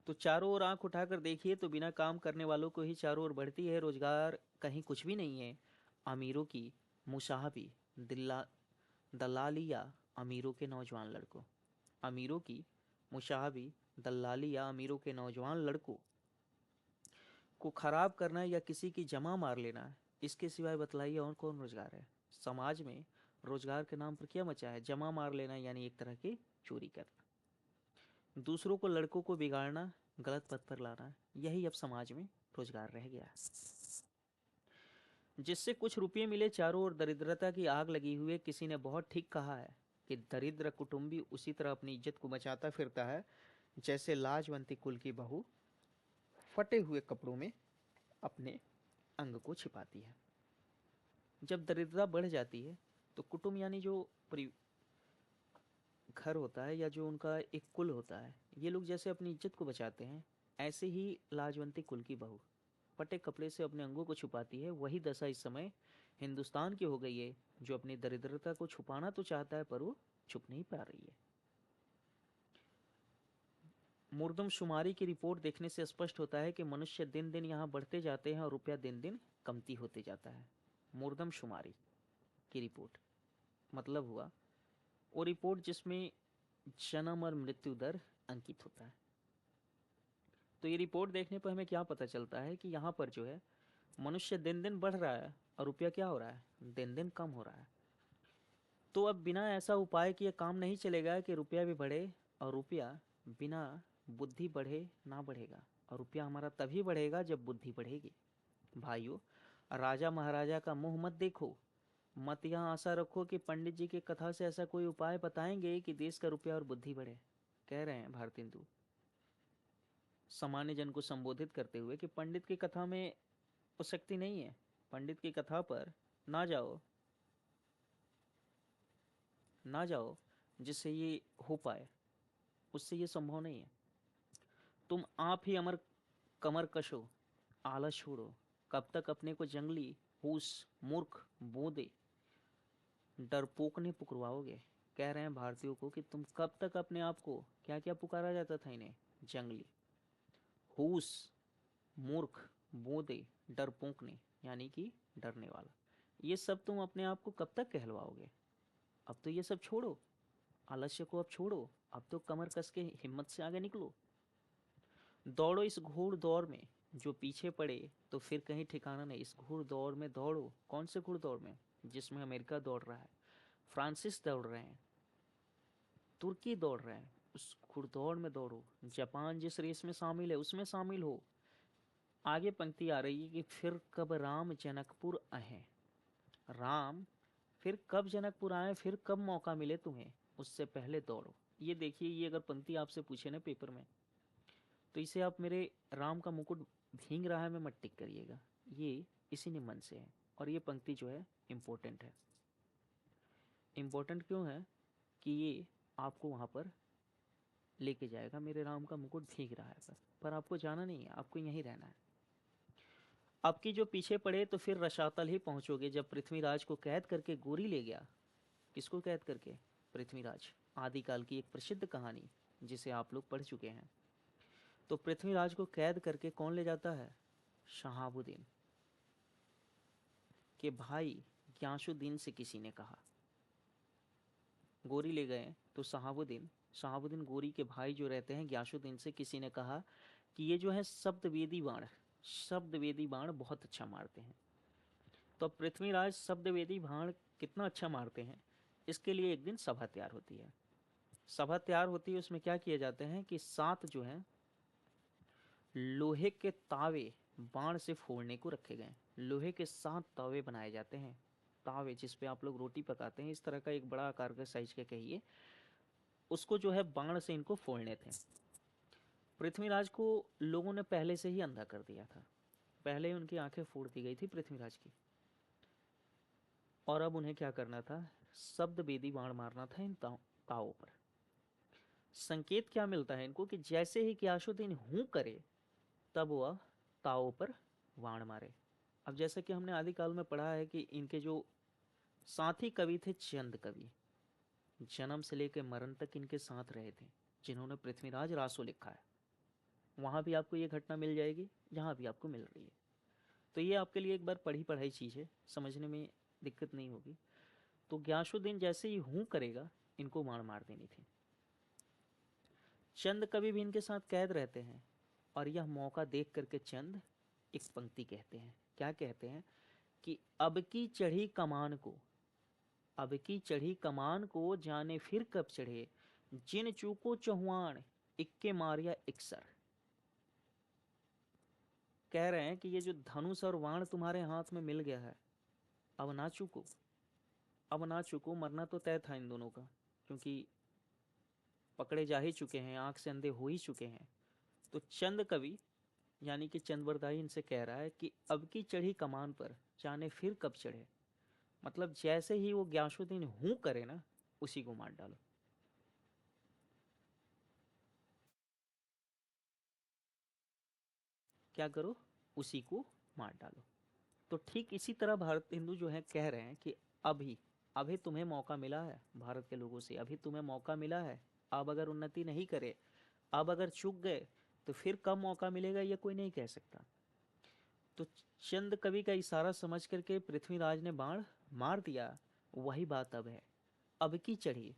तो चारों ओर आंख उठाकर देखिए तो बिना काम करने वालों को ही चारों ओर बढ़ती है। रोजगार कहीं कुछ भी नहीं है। अमीरों की मुसाहबी, दिल्ला दलालिया अमीरों के नौजवान लड़कों, अमीरों की मुशाहबी दलाली या अमीरों के नौजवान लड़कों को खराब करना या किसी की जमा मार लेना, इसके सिवाय बतलाइए और कौन रोजगार है? समाज में रोजगार के नाम पर क्या मचा है? जमा मार लेना, यानी एक तरह की चोरी करना, दूसरों को, लड़कों को बिगाड़ना, गलत पथ पर लाना, यही अब समाज में रोजगार रह गया है। जिससे कुछ रुपये मिले चारों ओर दरिद्रता की आग लगी हुई है। किसी ने बहुत ठीक कहा है कि दरिद्र कुटुंबी उसी तरह अपनी इज्जत को बचाता फिरता है जैसे लाजवंती कुल की बहू फटे हुए कपड़ों में अपने अंग को छिपाती है। जब दरिद्रता बढ़ जाती है तो कुटुंब यानी जो घर होता है या जो उनका एक कुल होता है, ये लोग जैसे अपनी इज्जत को बचाते हैं, ऐसे ही लाजवंती कुल की बहू फटे कपड़े से अपने अंगों को छुपाती है। वही दशा इस समय हिंदुस्तान की हो गई है, जो अपनी दरिद्रता को छुपाना तो चाहता है पर वो छुप नहीं पा रही है। मुर्दमशुमारी की रिपोर्ट देखने से स्पष्ट होता है कि मनुष्य दिन दिन यहाँ बढ़ते जाते हैं और रुपया दिन दिन कमती होते जाता है। मुर्दमशुमारी की रिपोर्ट मतलब हुआ वो रिपोर्ट जिसमें जन्म और मृत्यु दर अंकित होता है। तो ये रिपोर्ट देखने पर हमें क्या पता चलता है कि यहाँ पर जो है मनुष्य दिन दिन बढ़ रहा है और रुपया क्या हो रहा है, दिन दिन कम हो रहा है। तो अब बिना ऐसा उपाय किए काम नहीं चलेगा कि रुपया भी बढ़े, और रुपया बिना बुद्धि बढ़े ना बढ़ेगा। और रुपया हमारा तभी बढ़ेगा जब बुद्धि बढ़ेगी। भाइयों, राजा महाराजा का मुंह मत देखो, मत यहाँ आशा रखो कि पंडित जी की कथा से ऐसा कोई उपाय बताएंगे कि देश का रुपया और बुद्धि बढ़े। कह रहे हैं भारतेंदु सामान्य जन को संबोधित करते हुए कि पंडित की कथा में वो शक्ति नहीं है। पंडित की कथा पर ना जाओ, ना जाओ जिससे ये हो पाए, उससे ये संभव नहीं है। तुम आप ही अमर कमर कशो, आलस छोड़ो। कब तक अपने को जंगली फूस मूर्ख बोधे डरपोक ने पुकरवाओगे। कह रहे हैं भारतीयों को कि तुम कब तक अपने आप को, क्या क्या पुकारा जाता था इन्हें, जंगली, हूस, मूर्ख, बोधे, डरपोकने यानी कि डरने वाला, ये सब तुम अपने आप को कब तक कहलवाओगे। अब तो ये सब छोड़ो, आलस्य को अब छोड़ो, अब तो कमर कस के हिम्मत से आगे निकलो। दौड़ो इस घोड़ दौड़ में, जो पीछे पड़े तो फिर कहीं ठिकाना नहीं। इस घोड़ दौड़ में दौड़ो। कौन से घोड़ दौड़ में? जिसमें अमेरिका दौड़ रहा है, फ्रांसिस दौड़ रहे हैं, तुर्की दौड़ रहे हैं, उस घुड़दौड़ में दौड़ो। जापान जिस रेस में शामिल है उसमें शामिल हो। आगे पंक्ति आ रही है कि फिर कब राम जनकपुर आए। राम फिर कब जनकपुर आए, फिर कब मौका मिले तुम्हें, उससे पहले दौड़ो। ये देखिए, ये अगर पंक्ति आपसे पूछे ना पेपर में, तो इसे आप मेरे राम का मुकुट भींग रहा है में मत टिक करिएगा, ये इसी निमन से है। और ये पंक्ति जो है इम्पोर्टेंट है। इम्पोर्टेंट क्यों है कि ये आपको वहाँ पर लेके जाएगा। मेरे राम का मुकुट भीग रहा है पर आपको जाना नहीं है, आपको यहीं रहना है। आपकी जो पीछे पड़े तो फिर रसातल ही पहुंचोगे। जब पृथ्वीराज को कैद करके गोरी ले गया, किसको कैद करके? पृथ्वीराज। आदिकाल की एक प्रसिद्ध कहानी जिसे आप लोग पढ़ चुके हैं। तो पृथ्वीराज को कैद करके कौन ले जाता है? शहाबुद्दीन के भाई ग्यासुद्दीन से किसी ने कहा, गोरी ले गए तो शहाबुद्दीन गोरी के भाई जो रहते हैं ग्यासुद्दीन से किसी ने कहा कि ये जो है शब्दवेदी बाण बहुत अच्छा मारते हैं। तो अब पृथ्वीराज शब्दवेदी बाण कितना अच्छा मारते हैं, इसके लिए एक दिन सभा तैयार होती है। सभा तैयार होती है, उसमें क्या किए जाते हैं कि 7 जो है लोहे के तावे बाण से फोड़ने को रखे गए। लोहे के 7 तावे बनाए जाते हैं। तावे जिस पे आप लोग रोटी पकाते हैं, इस तरह का एक बड़ा आकार का साइज के कहिए, उसको जो है बाण से इनको फोड़ने थे। पृथ्वीराज को लोगों ने पहले से ही अंधा कर दिया था, पहले ही उनकी आंखें फोड़ दी गई थी पृथ्वीराज की। और अब उन्हें क्या करना था? शब्द वेदी बाण मारना था इन तावों पर। संकेत क्या मिलता है इनको कि जैसे ही ग्यासुद्दीन हूं करे तब वह तावों पर बाण मारे। अब जैसा कि हमने आदिकाल में पढ़ा है कि इनके जो साथी कवि थे, चंद कवि, जन्म से लेकर मरण तक इनके साथ रहे थे, जिन्होंने पृथ्वीराज रासो लिखा है। वहां भी आपको ये घटना मिल जाएगी जहां भी आपको मिल रही है। तो ये आपके लिए एक बार पढ़ी पढ़ाई चीज़ है, समझने में दिक्कत नहीं होगी। तो ग्यासुद्दीन जैसे ही हूं करेगा, इनको मार मार देनी थी। चंद कवि भी इनके साथ कैद रहते हैं, और यह मौका देख करके चंद एक पंक्ति कहते हैं। क्या कहते हैं कि अब की चढ़ी कमान को, अब की चढ़ी कमान को जाने फिर कब चढ़े, जिन चूको चौहान इक्के मारिया इक्सर। कह रहे हैं कि ये जो धनुष और बाण तुम्हारे हाथ में मिल गया है, अब ना चूको, अब ना चूको, मरना तो तय था इन दोनों का, क्योंकि पकड़े जा ही चुके हैं, आंख से अंधे हो ही चुके हैं। तो चंद कवि यानी कि चंद्रवरदाई इनसे कह रहा है कि अब की चढ़ी कमान पर जाने फिर कब चढ़े। मतलब जैसे ही वो ग्यासुद्दीन हूं करे ना, उसी को मार डालो। क्या करो? उसी को मार डालो। तो ठीक इसी तरह भारत हिंदू जो है कह रहे हैं कि अभी अभी तुम्हें मौका मिला है, भारत के लोगों से अभी तुम्हें मौका मिला है। अब अगर उन्नति नहीं करे, अब अगर चूक गए, तो फिर कब मौका मिलेगा ये कोई नहीं कह सकता। तो चंद कवि का इशारा समझ करके पृथ्वीराज ने बाण मार दिया। वही बात अब है, अब की चढ़ी।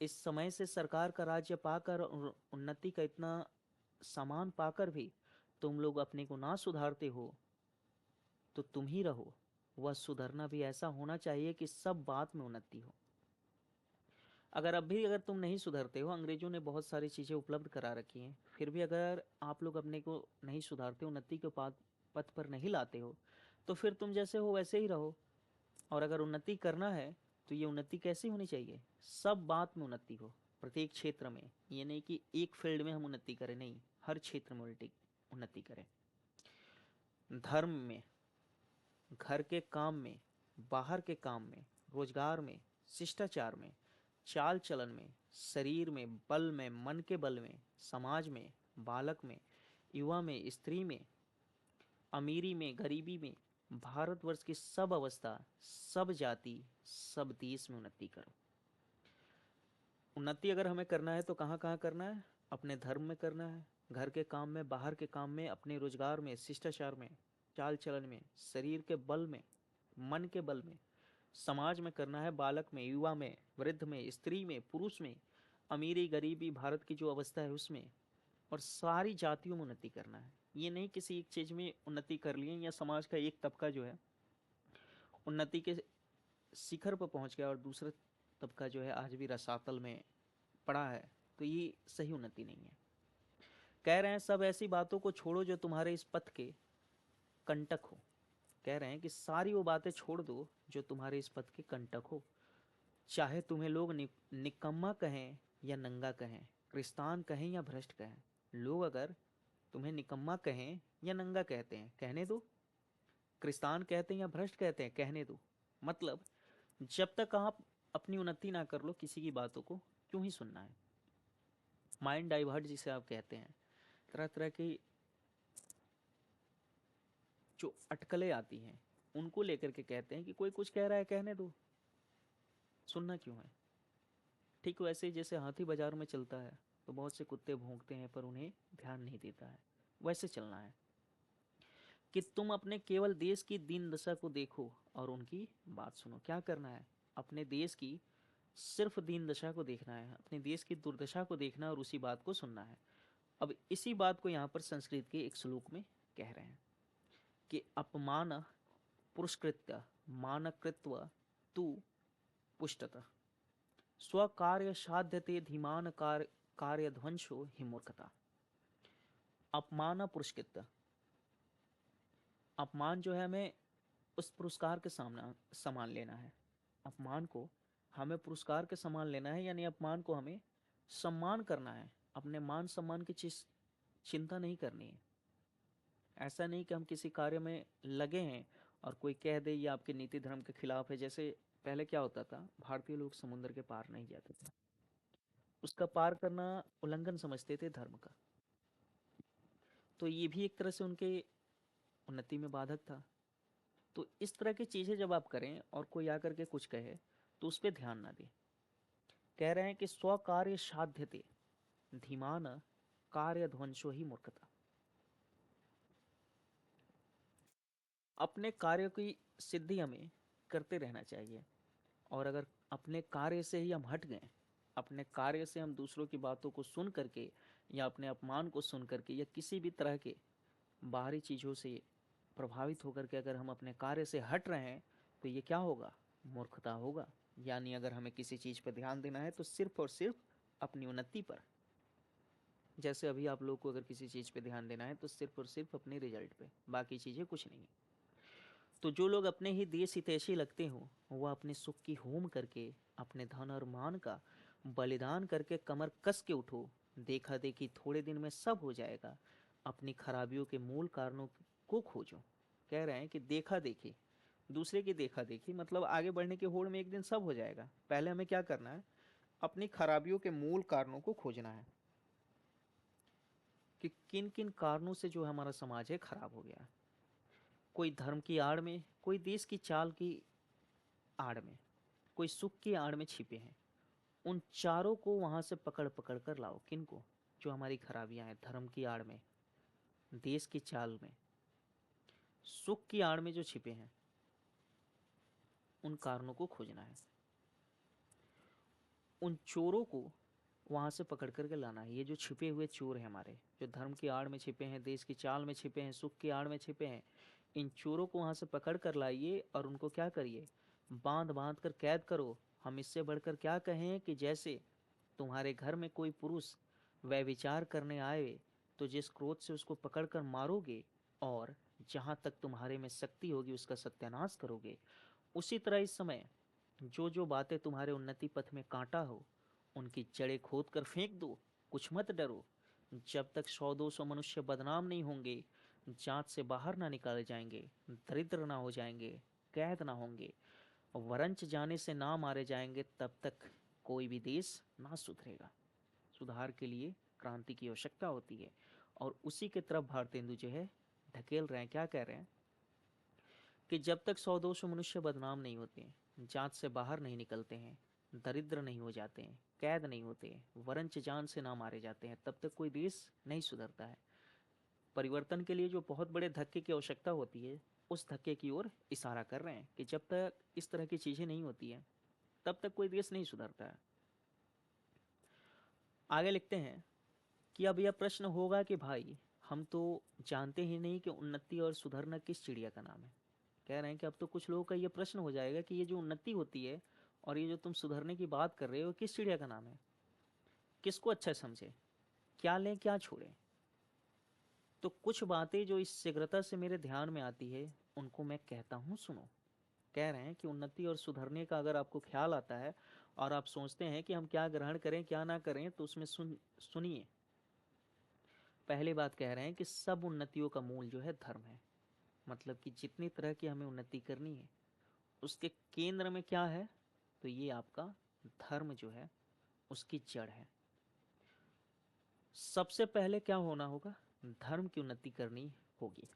इस समय से सरकार का राज्य पाकर और उन्नति का इतना सामान पाकर भी तुम लोग अपने को ना सुधारते हो, तो तुम ही रहो। वह सुधरना भी ऐसा होना चाहिए कि सब बात में उन्नति हो। अगर अब भी अगर तुम नहीं सुधरते हो, अंग्रेजों ने बहुत सारी चीज़ें उपलब्ध करा रखी हैं, फिर भी अगर आप लोग अपने को नहीं सुधारते, उन्नति के पथ पर नहीं लाते हो, तो फिर तुम जैसे हो वैसे ही रहो। और अगर उन्नति करना है, तो ये उन्नति कैसी होनी चाहिए? सब बात में उन्नति हो, प्रत्येक क्षेत्र में। ये नहीं कि एक फील्ड में हम उन्नति करें, नहीं, हर क्षेत्र में उन्नति करें। धर्म में, घर के काम में, बाहर के काम में, रोजगार में, शिष्टाचार में, चाल चलन में, शरीर में, बल में, मन के बल में, समाज में, बालक में, युवा में, स्त्री में, अमीरी में, गरीबी में, भारतवर्ष की सब अवस्था, सब जाति, सब देश में उन्नति करो। उन्नति अगर हमें करना है तो कहाँ कहाँ करना है? अपने धर्म में करना है, घर के काम में, बाहर के काम में, अपने रोजगार में, शिष्टाचार में, चाल चलन में, शरीर के बल में, मन के बल में, समाज में करना है, बालक में, युवा में, वृद्ध में, स्त्री में, पुरुष में, अमीरी गरीबी, भारत की जो अवस्था है उसमें, और सारी जातियों में उन्नति करना है। ये नहीं किसी एक चीज में उन्नति कर लिए या समाज का एक तबका जो है उन्नति के शिखर पर पहुंच गया और दूसरा तबका जो है आज भी रसातल में पड़ा है, तो ये सही उन्नति नहीं है। कह रहे हैं सब ऐसी बातों को छोड़ो जो तुम्हारे इस पथ के कंटक हो। कह रहे हैं कि सारी वो बातें छोड़ दो जो तुम्हारे इस पथ के कंटक हो। चाहे तुम्हें लोग निकम्मा कहें या नंगा कहें, क्रिस्तान कहें या भ्रष्ट कहें, लोग अगर तुम्हें निकम्मा कहें या नंगा कहते हैं, कहने दो। क्रिस्तान कहते हैं या भ्रष्ट कहते हैं, कहने दो। मतलब जब तक आप अपनी उन्नति ना कर लो, किसी की बातों को क्यों ही सुनना है? माइंड डाइवर्ट जिसे आप कहते हैं, तरह तरह की जो अटकलें आती हैं, उनको लेकर के कहते हैं कि कोई कुछ कह रहा है, कहने दो, सुनना क्यों है? ठीक वैसे ही जैसे हाथी बाजार में चलता है तो बहुत से कुत्ते भौंकते हैं पर उन्हें ध्यान नहीं देता है, वैसे चलना है कि तुम अपने केवल देश की दीन दशा को देखो और उनकी बात सुनो। क्या करना है? अपने देश की सिर्फ दीन दशा को देखना है, अपने देश की दुर्दशा को देखना है और उसी बात को सुनना है। अब इसी बात को यहाँ पर संस्कृत के एक श्लोक में कह रहे हैं कि अपमान पुरस्कृत्य मानकृत्व तु पुष्टतः स्वकार्य साध्यते धीमान कार्य ध्वंसो ही मूर्खता। अपमान पुरस्कृत, अपमान जो है हमें उस पुरस्कार के सामना समान लेना है। अपमान को हमें पुरस्कार के समान लेना है, यानी अपमान को हमें सम्मान करना है। अपने मान सम्मान की चीज चिंता नहीं करनी है। ऐसा नहीं कि हम किसी कार्य में लगे हैं और कोई कह दे ये आपके नीति धर्म के खिलाफ है। जैसे पहले क्या होता था, भारतीय लोग समुद्र के पार नहीं जाते थे, उसका पार करना उल्लंघन समझते थे धर्म का। तो ये भी एक तरह से उनके उन्नति में बाधक था। तो इस तरह की चीजें जब आप करें और कोई आकर के कुछ कहे तो उस पर ध्यान ना दें। कह रहे हैं कि स्व कार्य साध्यते धीमान कार्य ध्वंसो ही मूर्खता। अपने कार्य की सिद्धि हमें करते रहना चाहिए, और अगर अपने कार्य से ही हम हट गए, अपने कार्य से हम दूसरों की बातों को सुन करके या अपने अपमान को सुन करके या किसी भी तरह के बाहरी चीज़ों से प्रभावित होकर के अगर हम अपने कार्य से हट रहे हैं, तो ये क्या होगा? मूर्खता होगा। यानी अगर हमें किसी चीज़ पर ध्यान देना है तो सिर्फ और सिर्फ अपनी उन्नति पर। जैसे अभी आप लोग को अगर किसी चीज़ पे ध्यान देना है तो सिर्फ और सिर्फ अपने रिजल्ट पे, बाकी चीज़ें कुछ नहीं। तो जो लोग अपने ही देश हितैषी लगते हों, वह अपने सुख की होम करके, अपने धन और मान का बलिदान करके कमर कस के उठो। देखा देखी थोड़े दिन में सब हो जाएगा। अपनी खराबियों के मूल कारणों को खोजो। कह रहे हैं कि देखा देखी, दूसरे की देखा देखी मतलब आगे बढ़ने की होड़ में एक दिन सब हो जाएगा। पहले हमें क्या करना है? अपनी खराबियों के मूल कारणों को खोजना है कि किन किन कारणों से जो हमारा समाज है खराब हो गया। कोई धर्म की आड़ में, कोई देश की चाल की आड़ में, कोई सुख की आड़ में छिपे हैं। उन चारों को वहां से पकड़ पकड़ कर लाओ। किनको? जो हमारी खराबियां हैं, धर्म की आड़ में, देश की चाल में, सुख की आड़ में जो छिपे हैं, उन कारणों को खोजना है। उन चोरों को वहां से पकड़ करके लाना है। ये जो छिपे हुए चोर हैं हमारे, जो धर्म की आड़ में छिपे हैं, देश की चाल में छिपे हैं, सुख की आड़ में छिपे हैं, इन चोरों को वहां से पकड़ कर लाइए और उनको क्या करिए? बांध बांध कर कैद करो। हम इससे बढ़कर क्या कहें कि जैसे तुम्हारे घर में कोई पुरुष व्यभिचार करने आए तो जिस क्रोध से उसको पकड़कर मारोगे और जहां तक तुम्हारे में शक्ति होगी उसका सत्यानाश करोगे, उसी तरह इस समय जो जो बातें तुम्हारे उन्नति पथ में कांटा हो, उनकी जड़ें खोद कर फेंक दो। कुछ मत डरो। जब तक 100-200 मनुष्य बदनाम नहीं होंगे, जांच से बाहर ना निकाले जाएंगे, दरिद्र ना हो जाएंगे, कैद ना होंगे, वरंच जाने से ना मारे जाएंगे, तब तक कोई भी देश ना सुधरेगा। सुधार के लिए क्रांति की आवश्यकता होती है और उसी के तरफ भारतेंदु जो है ढकेल रहे हैं। क्या कह रहे हैं? कि जब तक 100-200 मनुष्य बदनाम नहीं होते, जांच से बाहर नहीं निकलते हैं, दरिद्र नहीं हो जाते हैं, कैद नहीं होते, वरंच जान से ना मारे जाते हैं, तब तक कोई देश नहीं सुधरता है। परिवर्तन के लिए जो बहुत बड़े धक्के की आवश्यकता होती है, उस धक्के की ओर इशारा कर रहे हैं कि जब तक इस तरह की चीजें नहीं होती हैं, तब तक कोई देश नहीं सुधरता है। आगे लिखते हैं कि अब यह प्रश्न होगा कि भाई हम तो जानते ही नहीं कि उन्नति और सुधरना किस चिड़िया का नाम है। कह रहे हैं कि अब तो कुछ लोगों का ये प्रश्न हो जाएगा कि ये जो उन्नति होती है और ये जो तुम सुधरने की बात कर रहे हो, किस चिड़िया का नाम है? किसको अच्छा समझे? क्या लें क्या छोड़ें? तो कुछ बातें जो इस शीघ्रता से मेरे ध्यान में आती है, उनको मैं कहता हूँ, सुनो। कह रहे हैं कि उन्नति और सुधरने का अगर आपको ख्याल आता है और आप सोचते हैं कि हम क्या ग्रहण करें क्या ना करें, तो उसमें सुनिए। पहली बात कह रहे हैं कि सब उन्नतियों का मूल जो है धर्म है। मतलब कि जितनी तरह की हमें उन्नति करनी है, उसके केंद्र में क्या है? तो ये आपका धर्म जो है उसकी जड़ है। सबसे पहले क्या होना होगा? धर्म की उन्नति करनी होगी।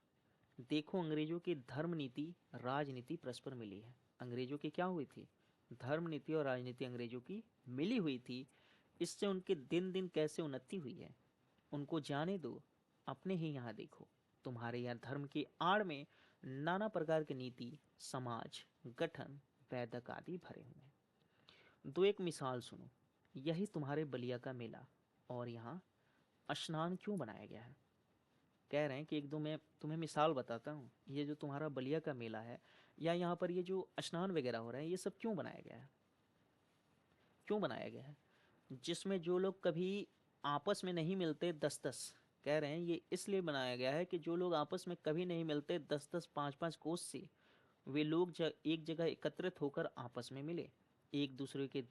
देखो, अंग्रेजों की धर्म नीति राजनीति परस्पर मिली है। अंग्रेजों की क्या हुई थी? धर्म नीति और राजनीति अंग्रेजों की मिली हुई थी। इससे उनके दिन दिन कैसे उन्नति हुई है उनको जाने दो। अपने ही यहाँ देखो, तुम्हारे यहाँ धर्म की आड़ में नाना प्रकार की नीति, समाज, गठन, वैदक आदि भरे हुए हैं। दो एक मिसाल सुनो। यही तुम्हारे बलिया का मेला, और यहाँ स्नान क्यों बनाया गया है? कह रहे हैं कि एक दो मैं तुम्हें मिसाल बताता हूँ। ये जो तुम्हारा बलिया का मेला है या यहाँ पर ये जो स्नान वगैरह हो रहा है, ये सब क्यों बनाया गया है? क्यों बनाया गया है? जिसमें जो लोग कभी आपस में नहीं मिलते 10-10, कह रहे हैं ये इसलिए बनाया गया है कि जो लोग आपस में कभी नहीं मिलते 10-10 5-5 कोस से, वे लोग एक जगह एकत्रित होकर आपस में मिले, एक दूसरे के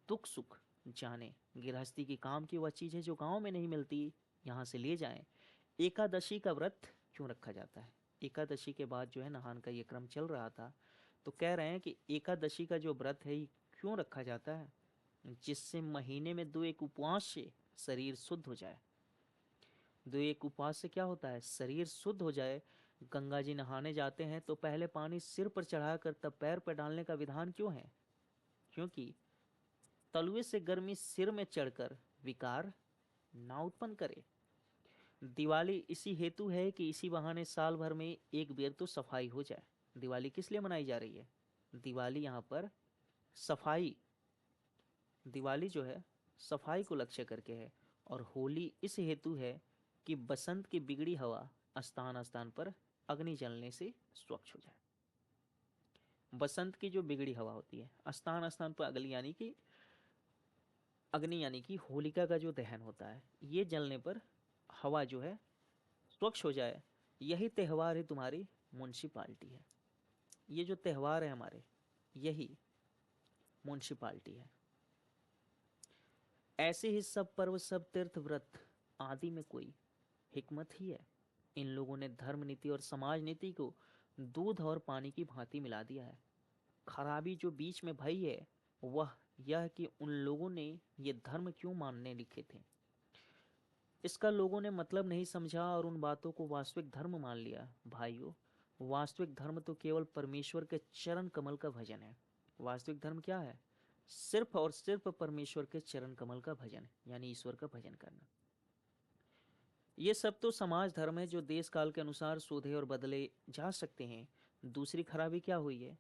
दुख सुख जाने। गृहस्थी की काम की वह चीज़ है जो गांव में नहीं मिलती, यहाँ से ले जाएं। एकादशी का व्रत क्यों रखा जाता है? एकादशी के बाद जो है नहान का ये क्रम चल रहा था, तो कह रहे हैं कि एकादशी का जो व्रत है ये क्यों रखा जाता है? जिससे महीने में 2 एक उपवास से शरीर शुद्ध हो जाए। 2 एक उपवास से क्या होता है? शरीर शुद्ध हो जाए। गंगा जी नहाने जाते हैं तो पहले पानी सिर पर चढ़ाकर तब पैर पर डालने का विधान क्यों है? क्योंकि तलुए से गर्मी सिर में चढ़कर विकार ना उत्पन्न करे। दिवाली इसी हेतु है कि इसी बहाने साल भर में एक बेर तो सफाई हो जाए। दिवाली किस लिए मनाई जा रही है? दिवाली यहाँ पर सफाई, दिवाली जो है सफाई को लक्ष्य करके है। और होली इस हेतु है कि बसंत की बिगड़ी हवा स्थान स्थान पर अग्नि जलने से स्वच्छ हो जाए। बसंत की जो बिगड़ी हवा होती है, स्थान स्थान पर अग्नि यानी कि होलिका का जो दहन होता है, ये जलने पर हवा जो है स्वच्छ हो जाए। यही त्यौहार है तुम्हारी म्युनिसिपालिटी है। ये जो त्यौहार है हमारे, यही म्युनिसिपालिटी है। ऐसे ही सब पर्व, सब तीर्थ व्रत आदि में कोई हिकमत ही है। इन लोगों ने धर्म नीति और समाज नीति को दूध और पानी की भांति मिला दिया है। खराबी जो बीच में भई है वह यह कि उन लोगों ने ये धर्म क्यों मानने लिखे थे, इसका लोगों ने मतलब नहीं समझा और उन बातों को वास्तविक धर्म मान लिया। भाइयों, वास्तविक धर्म तो केवल परमेश्वर के चरण कमल का भजन है। वास्तविक धर्म क्या है? सिर्फ और सिर्फ परमेश्वर के चरण कमल का भजन, यानी ईश्वर का भजन करना। ये सब तो समाज धर्म है जो देश काल के अनुसार शोधे और बदले जा सकते हैं। दूसरी खराबी क्या हुई है?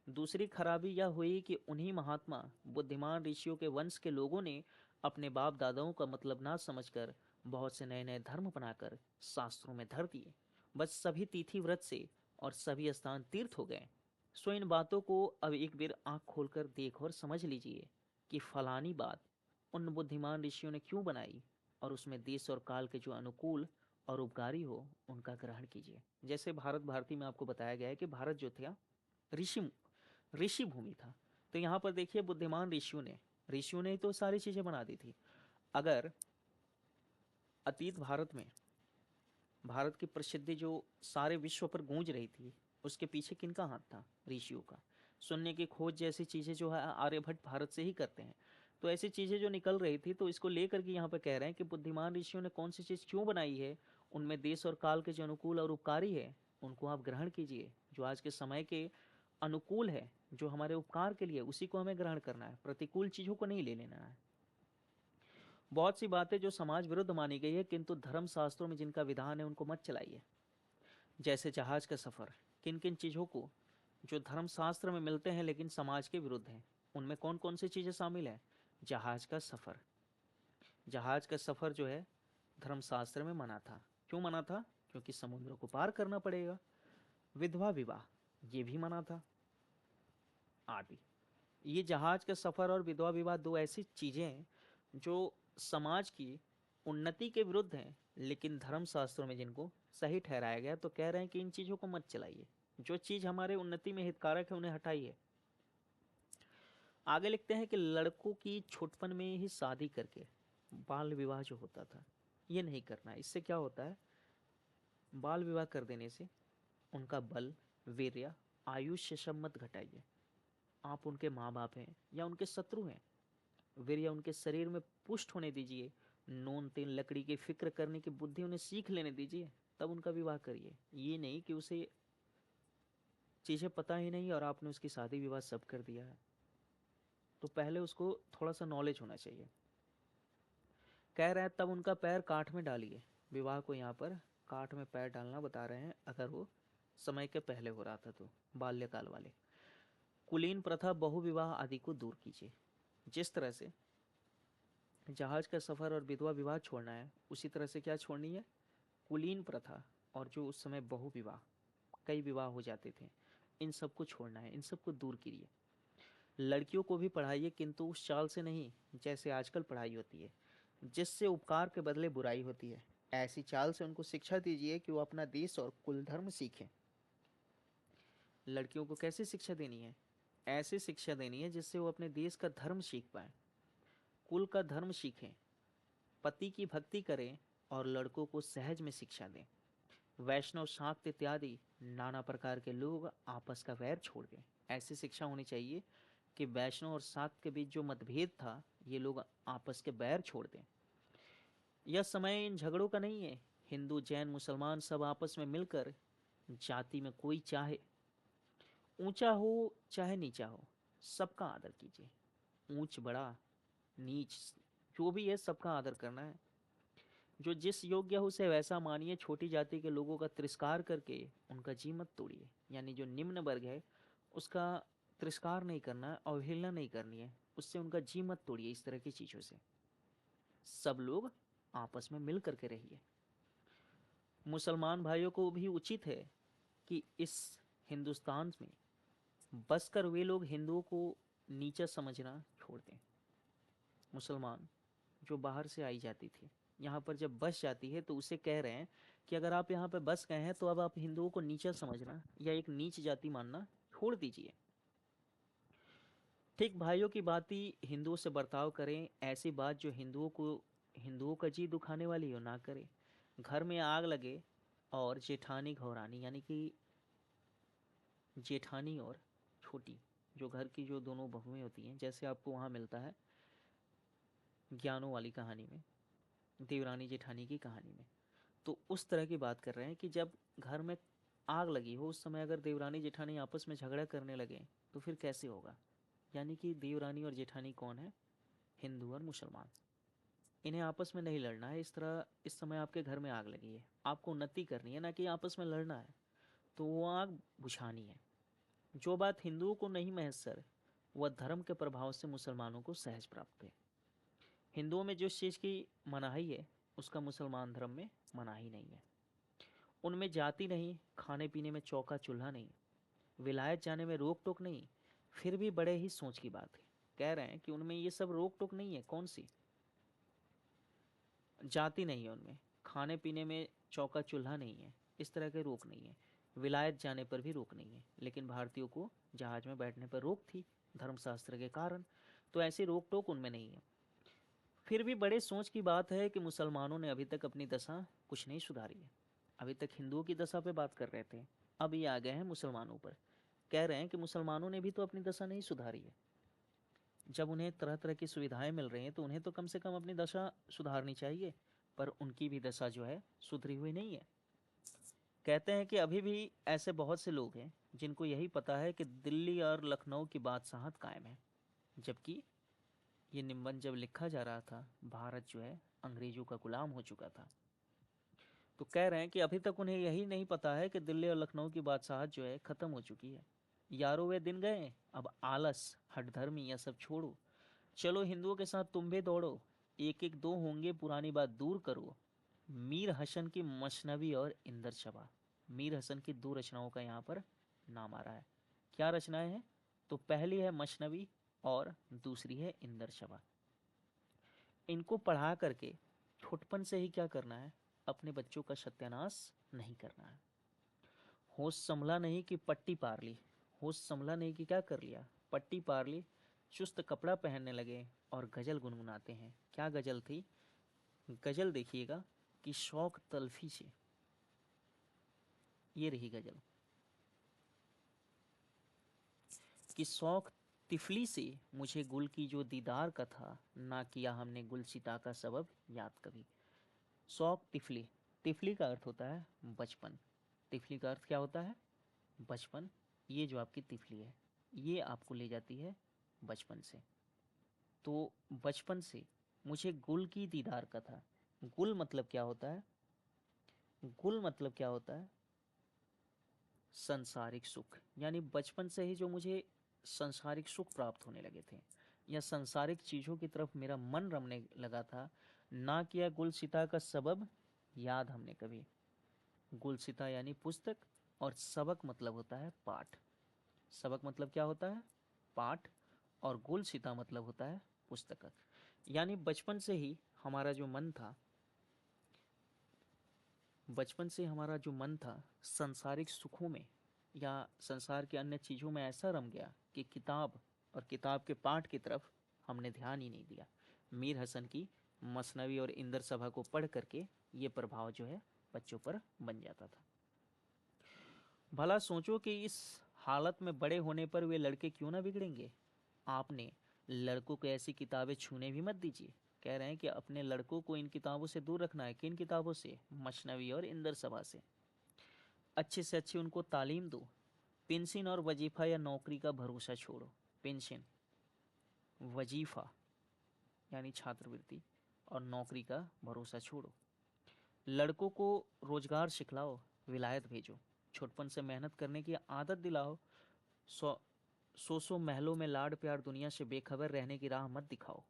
दूसरी खराबी यह हुई कि उन्हीं महात्मा बुद्धिमान ऋषियों के वंश के लोगों ने अपने बाप दादाओं का मतलब ना समझकर बहुत से नए नए धर्म बनाकर शास्त्रों में धर दिए। बस सभी तिथि व्रत से और सभी स्थान तीर्थ हो गए। सो इन बातों को अब एक बार आंख खोलकर देख और समझ लीजिए कि फलानी बात उन बुद्धिमान ऋषियों ने क्यों बनाई, और उसमें देश और काल के जो अनुकूल और उपकारी हो उनका ग्रहण कीजिए। जैसे भारत भारती में आपको बताया गया है कि भारत जो था ऋषि ऋषि भूमि था। तो यहाँ पर देखिए बुद्धिमान ऋषियों ने ही तो सारी चीजें बना दी थी। अगर अतीत भारत में भारत की प्रसिद्धि जो सारे विश्व पर गूंज रही थी, उसके पीछे किनका हाथ था? ऋषियों का। शून्य की खोज जैसी चीजें जो है आर्यभट्ट भारत से ही करते हैं। तो ऐसी चीजें जो निकल रही थी, तो इसको लेकर के यहाँ पे कह रहे हैं कि बुद्धिमान ऋषियों ने कौन सी चीज क्यों बनाई है, उनमें देश और काल के जो अनुकूल और उपकारी है उनको आप ग्रहण कीजिए। जो आज के समय के अनुकूल है, जो हमारे उपकार के लिए, उसी को हमें ग्रहण करना है, प्रतिकूल चीजों को नहीं ले लेना है। बहुत सी बातें जो समाज विरुद्ध मानी गई है किंतु धर्म शास्त्रों में जिनका विधान है उनको मत चलाइए। जैसे जहाज का सफर, किन किन चीजों को जो धर्म शास्त्र में मिलते हैं लेकिन समाज के विरुद्ध हैं, उनमें कौन कौन सी चीजें शामिल है? जहाज का सफर। जहाज का सफर जो है धर्म शास्त्र में मना था। क्यों मना था? क्योंकि समुद्र को पार करना पड़ेगा। विधवा विवाह, ये भी मना था, आदि। ये जहाज का सफर और विधवा विवाह दो ऐसी चीजें हैं जो समाज की उन्नति के विरुद्ध हैं, लेकिन धर्म शास्त्रों में जिनको सही ठहराया गया, तो कह रहे हैं कि इन चीजों को मत चलाइए। जो चीज हमारे उन्नति में हितकारक है उन्हें हटाइए। आगे लिखते हैं कि लड़कों की छुटपन में ही शादी करके बाल विवाह जो होता था, ये नहीं करना है। इससे क्या होता है? बाल विवाह कर देने से उनका बल, वीर्य, आयुष्य सब मत घटाइए। आप उनके माँ बाप हैं या उनके शत्रु हैं, वीर्य उनके शरीर में पुष्ट होने दीजिए। नून तेल लकड़ी की फिक्र करने की बुद्धि उन्हें सीख लेने दीजिए, तब उनका विवाह करिए। ये नहीं कि उसे चीजें पता ही नहीं और आपने उसकी शादी विवाह सब कर दिया है। तो पहले उसको थोड़ा सा नॉलेज होना चाहिए। कह रहे हैं तब उनका पैर काठ में डालिए। विवाह को यहाँ पर काठ में पैर डालना बता रहे हैं, अगर वो समय के पहले हो रहा था तो, बाल्यकाल वाले। कुलीन प्रथा, बहु विवाह आदि को दूर कीजिए। जिस तरह से जहाज का सफर और विधवा विवाह छोड़ना है, उसी तरह से क्या छोड़नी है? कुलीन प्रथा और जो उस समय बहु विवाह, कई विवाह हो जाते थे, इन सबको छोड़ना है, इन सबको दूर कीजिए। लड़कियों को भी पढ़ाइए, किंतु उस चाल से नहीं जैसे आजकल पढ़ाई होती है, जिससे उपकार के बदले बुराई होती है। ऐसी चाल से उनको शिक्षा दीजिए कि वो अपना देश और कुल धर्म सीखें। लड़कियों को कैसे शिक्षा देनी है? ऐसे शिक्षा देनी है जिससे वो अपने देश का धर्म सीख पाए, कुल का धर्म सीखें, पति की भक्ति करें और लड़कों को सहज में शिक्षा दें। वैष्णव, शाक्त इत्यादि नाना प्रकार के लोग आपस का वैर छोड़ दें। ऐसी शिक्षा होनी चाहिए कि वैष्णव और शाक्त के बीच जो मतभेद था, ये लोग आपस के बैर छोड़ दें। यह समय इन झगड़ों का नहीं है। हिंदू, जैन, मुसलमान सब आपस में मिलकर, जाति में कोई चाहे ऊंचा हो चाहे नीचा हो, सबका आदर कीजिए। ऊंच बड़ा नीच जो भी है, सबका आदर करना है। जो जिस योग्य हो उसे वैसा मानिए। छोटी जाति के लोगों का तिरस्कार करके उनका जी मत तोड़िए। यानी जो निम्न वर्ग है उसका तिरस्कार नहीं करना, अवहेलना नहीं करनी है, उससे उनका जी मत तोड़िए। इस तरह की चीज़ों से सब लोग आपस में मिल करके रहिए। मुसलमान भाइयों को भी उचित है कि इस हिंदुस्तान में बसकर वे लोग हिंदुओं को नीचा समझना छोड़ दें। मुसलमान जो बाहर से आई जाती थी, यहाँ पर जब बस जाती है तो उसे कह रहे हैं कि अगर आप यहाँ पे बस गए हैं तो अब आप हिंदुओं को नीचा समझना या एक नीच जाति मानना छोड़ दीजिए। ठीक भाइयों की बात ही हिंदुओं से बर्ताव करें, ऐसी बात जो हिंदुओं का जी दुखाने वाली हो ना करें। घर में आग लगे और जेठानी घौरानी, यानी कि जेठानी और छोटी, जो घर की जो दोनों बहुएं होती हैं, जैसे आपको वहाँ मिलता है ज्ञानों वाली कहानी में, देवरानी जेठानी की कहानी में। तो उस तरह की बात कर रहे हैं कि जब घर में आग लगी हो उस समय अगर देवरानी जेठानी आपस में झगड़ा करने लगे तो फिर कैसे होगा। यानी कि देवरानी और जेठानी कौन है? हिंदू और मुसलमान। इन्हें आपस में नहीं लड़ना है। इस समय आपके घर में आग लगी है, आपको उन्नति करनी है, ना कि आपस में लड़ना है। तो वो आग बुझानी है। जो बात हिंदुओं को नहीं मैसर, वह धर्म के प्रभाव से मुसलमानों को सहज प्राप्त है। हिंदुओं में जिस चीज़ की मनाही है उसका मुसलमान धर्म में मनाही नहीं है। उनमें जाति नहीं, खाने पीने में चौका चूल्हा नहीं, विलायत जाने में रोक टोक नहीं। फिर भी बड़े ही सोच की बात है, कह रहे हैं कि उनमें ये सब रोक टोक नहीं है। कौन सी जाति नहीं है उनमें, खाने पीने में चौका चूल्हा नहीं है, इस तरह के रोक नहीं है, विलायत जाने पर भी रोक नहीं है। लेकिन भारतीयों को जहाज में बैठने पर रोक थी धर्मशास्त्र के कारण, तो ऐसी रोक टोक उनमें नहीं है। फिर भी बड़े सोच की बात है कि मुसलमानों ने अभी तक अपनी दशा कुछ नहीं सुधारी है। अभी तक हिंदुओं की दशा पे बात कर रहे थे, अब ये आ गए हैं मुसलमानों पर। कह रहे हैं कि मुसलमानों ने भी तो अपनी दशा नहीं सुधारी है। जब उन्हें तरह तरह की सुविधाएं मिल रही हैं तो उन्हें तो कम से कम अपनी दशा सुधारनी चाहिए, पर उनकी भी दशा जो है सुधरी हुई नहीं है। कहते हैं कि अभी भी ऐसे बहुत से लोग हैं जिनको यही पता है कि दिल्ली और लखनऊ की बादशाहत कायम है, जबकि ये निबंध जब लिखा जा रहा था भारत जो है अंग्रेजों का गुलाम हो चुका था। तो कह रहे हैं कि अभी तक उन्हें यही नहीं पता है कि दिल्ली और लखनऊ की बादशाहत जो है ख़त्म हो चुकी है। यारों वे दिन गए, अब आलस हठधर्मी यह सब छोड़ो। चलो हिंदुओं के साथ तुम भी दौड़ो, एक एक दो होंगे पुरानी बात दूर करो। मीर हसन की मसनवी और इंदर शबा। मीर हसन की दो रचनाओं का यहाँ पर नाम आ रहा है। क्या रचनाएं हैं? तो पहली है मसनवी और दूसरी है इंदर शबा। इनको पढ़ा करके छुटपन से ही क्या करना है? अपने बच्चों का सत्यानाश नहीं करना है। होश संभला नहीं कि पट्टी पार ली। होश संभला नहीं कि क्या कर लिया? पट्टी पार ली। चुस्त कपड़ा पहनने लगे और गजल गुनगुनाते हैं। क्या गजल थी? गजल देखिएगा कि शौक तलफी से, ये रही गजल कि शौक तिफली से मुझे गुल की जो दीदार का था, ना किया हमने गुलसिता का सबब याद कभी। शौक तिफली, तिफली का अर्थ होता है बचपन। तिफली का अर्थ क्या होता है? बचपन। ये जो आपकी तिफली है ये आपको ले जाती है बचपन से। तो बचपन से मुझे गुल की दीदार का था। गुल मतलब क्या होता है? गुल मतलब क्या होता है? संसारिक सुख। यानी बचपन से ही जो मुझे संसारिक सुख प्राप्त होने लगे थे या संसारिक चीज़ों की तरफ मेरा मन रमने लगा था, ना किया गुलसिता का सबब याद हमने कभी। गुलसिता यानी पुस्तक और सबक मतलब होता है पाठ। सबक मतलब क्या होता है? पाठ। और गुलसिता मतलब होता है पुस्तक। यानी बचपन से ही हमारा जो मन था, बचपन से हमारा जो मन था संसारिक सुखों में या संसार के अन्य चीज़ों में ऐसा रम गया कि किताब और किताब के पाठ की तरफ हमने ध्यान ही नहीं दिया। मीर हसन की मसनवी और इंदर सभा को पढ़ करके ये प्रभाव जो है बच्चों पर बन जाता था। भला सोचो कि इस हालत में बड़े होने पर वे लड़के क्यों ना बिगड़ेंगे। आपने लड़कों को ऐसी किताबें छूने भी मत दीजिए। कह रहे हैं कि अपने लड़कों को इन किताबों से दूर रखना है। किन किताबों से? मसनवी और इंदर सभा से। अच्छे से अच्छी उनको तालीम दो। पेंशन और वजीफ़ा या नौकरी का भरोसा छोड़ो। पेंशन, वजीफ़ा यानी छात्रवृत्ति, और नौकरी का भरोसा छोड़ो। लड़कों को रोजगार सिखलाओ, विलायत भेजो। छोटपन से मेहनत करने की आदत दिलाओ। सौ सौ महलों में लाड प्यार दुनिया से बेखबर रहने की राह मत दिखाओ।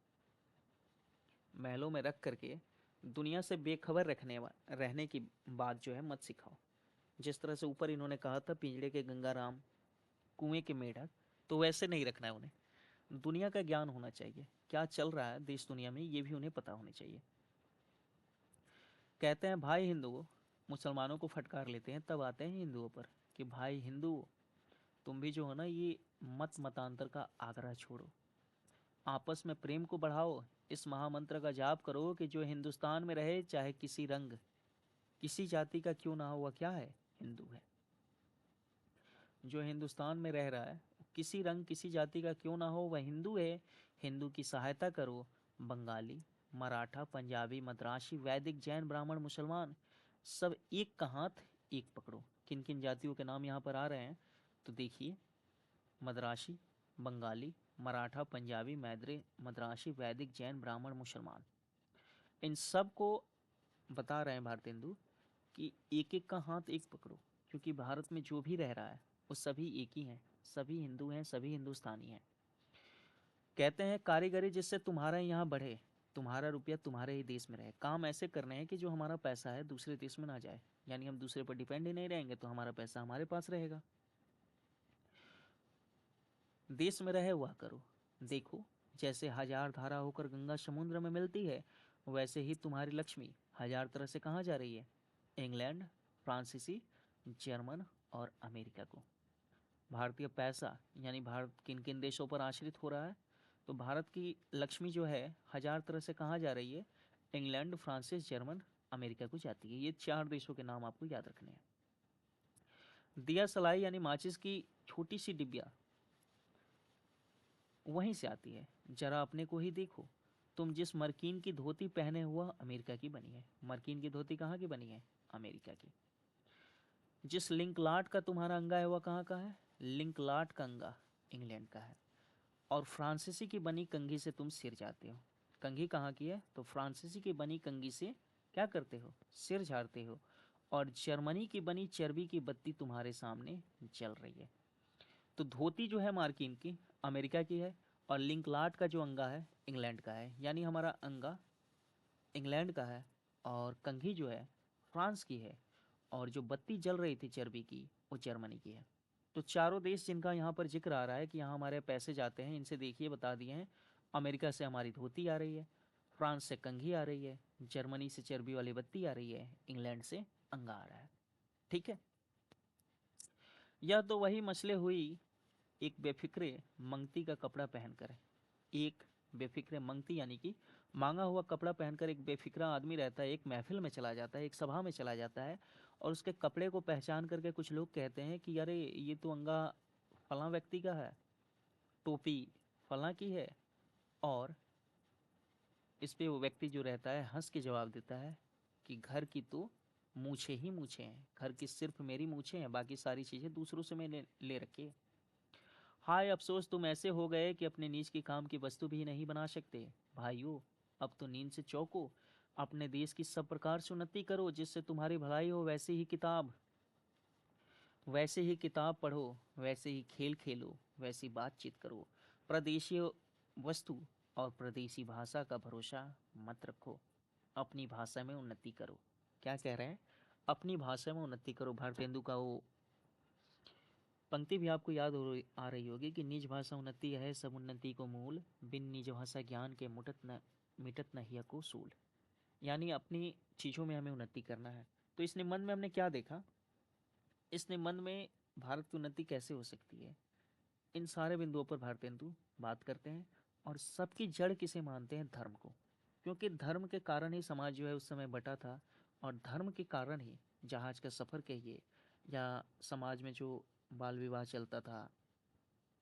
महलों में रख करके दुनिया से बेखबर रहने की बात जो है मत सिखाओ। जिस तरह से ऊपर इन्होंने कहा था पिंजड़े के गंगाराम, कुएं के मेढक, तो वैसे नहीं रखना है उन्हें। दुनिया का ज्ञान होना चाहिए, क्या चल रहा है देश दुनिया में ये भी उन्हें पता होनी चाहिए। कहते हैं भाई हिंदुओं, मुसलमानों को फटकार लेते हैं, तब आते हैं हिंदुओं पर कि भाई हिंदू, तुम भी जो हो ना, ये मत मतांतर का आग्रह छोड़ो, आपस में प्रेम को बढ़ाओ, इस महामंत्र का जाप करो कि जो हिंदुस्तान में रहे, चाहे किसी रंग किसी जाति का क्यों ना हो, वह क्या है, हिंदू है। जो हिंदुस्तान में रह रहा है, किसी रंग किसी जाति का क्यों ना हो, वह हिंदू है। हिंदू की सहायता करो। बंगाली, मराठा, पंजाबी, मद्रासी, वैदिक, जैन, ब्राह्मण, मुसलमान, सब एक का हाथ एक पकड़ो। किन किन जातियों के नाम यहाँ पर आ रहे हैं तो देखिए, मद्रासी, बंगाली, मराठा, पंजाबी, मैद्रे, मद्रासी, वैदिक, जैन, ब्राह्मण, मुसलमान, इन सब को बता रहे हैं भारतेंदु कि एक एक का हाथ एक पकड़ो, क्योंकि भारत में जो भी रह रहा है वो सभी एक ही हैं, सभी हिंदू हैं, सभी हिंदुस्तानी हैं। कहते हैं कारीगरी जिससे तुम्हारा यहाँ बढ़े, तुम्हारा रुपया तुम्हारे ही देश में रहे। काम ऐसे करने हैं कि जो हमारा पैसा है दूसरे देश में ना जाए, यानी हम दूसरे पर डिपेंड ही नहीं रहेंगे, तो हमारा पैसा हमारे पास रहेगा। देश में रहे वह करो। देखो, जैसे हजार धारा होकर गंगा समुद्र में मिलती है, वैसे ही तुम्हारी लक्ष्मी हजार तरह से कहाँ जा रही है, इंग्लैंड, फ्रांसीसी, जर्मन और अमेरिका को। भारतीय पैसा यानी भारत किन किन देशों पर आश्रित हो रहा है, तो भारत की लक्ष्मी जो है हजार तरह से कहाँ जा रही है, इंग्लैंड, फ्रांसिस, जर्मन, अमेरिका को जाती है। ये 4 देशों के नाम आपको याद रखने हैं। दिया सलाई यानी माचिस की छोटी सी डिबिया वहीं से आती है। जरा अपने को ही देखो, तुम जिस मर्किन की धोती पहने हुआ अमेरिका की बनी है। मर्किन की धोती कहाँ की बनी है, अमेरिका की। जिस लिंकलाट का तुम्हारा अंगा है वह कहाँ का है, लिंकलाट का अंगा इंग्लैंड का है। और फ्रांसीसी की बनी कंघी से तुम सिर जाते हो। कंघी कहाँ की है, तो फ्रांसीसी की बनी कंघी से क्या करते हो, सिर झाड़ते हो। और जर्मनी की बनी चर्बी की बत्ती तुम्हारे सामने जल रही है। तो धोती जो है मार्किन की अमेरिका की है, और लिंकलाट का जो अंगा है इंग्लैंड का है, यानी हमारा अंगा इंग्लैंड का है, और कंघी जो है फ्रांस की है, और जो बत्ती जल रही थी चर्बी की वो जर्मनी की है। तो चारों देश जिनका यहाँ पर जिक्र आ रहा है कि यहाँ हमारे पैसे जाते हैं, इनसे देखिए बता दिए हैं। अमेरिका से हमारी धोती आ रही है, फ्रांस से कंघी आ रही है, जर्मनी से चर्बी वाली बत्ती आ रही है, इंग्लैंड से अंगा आ रहा है। ठीक है, यह तो वही मसले हुई एक बेफिक्रे मंगती का कपड़ा पहनकर। एक बेफिक्रे मंगती यानी कि मांगा हुआ कपड़ा पहनकर एक बेफिक्रा आदमी रहता है, एक महफिल में चला जाता है, एक सभा में चला जाता है, और उसके कपड़े को पहचान करके कुछ लोग कहते हैं कि अरे ये तो अंगा फलां व्यक्ति का है, टोपी फलां की है। और इस पे वो व्यक्ति जो रहता है हंस के जवाब देता है कि घर की तो मूछें ही मूछें हैं, घर की सिर्फ मेरी मूछें हैं, बाकी सारी चीज़ें दूसरों से मैंने ले रखी है। हाय अफसोस, तुम ऐसे हो गए कि अपने नीच की काम की वस्तु भी नहीं बना सकते। भाइयों, अब तो नींद से चौंको, अपने देश की सब प्रकार से उन्नति करो, जिससे तुम्हारी भलाई हो। वैसे ही किताब पढ़ो, वैसे ही खेल खेलो, वैसी बातचीत करो। प्रदेशीय वस्तु और प्रदेशी भाषा का भरोसा मत रखो, अपनी भाषा में उन्नति करो। क्या कह रहे हैं, अपनी भाषा में उन्नति करो। भारतेंदु का वो पंक्ति भी आपको याद आ रही होगी कि निज भाषा उन्नति है सब उन्नति को मूल, बिन निज भाषा ज्ञान के मिटत न हिय को सूल। यानी अपनी चीज़ों में हमें उन्नति करना है। तो इस निबंध में हमने क्या देखा, इस निबंध में भारत की उन्नति कैसे हो सकती है, इन सारे बिंदुओं पर भारतेंदु बात करते हैं। और सबकी जड़ किसे मानते हैं, धर्म को। क्योंकि धर्म के कारण ही समाज जो है उस समय बटा था, और धर्म के कारण ही जहाज का सफ़र कहिए, या समाज में जो बाल विवाह चलता था,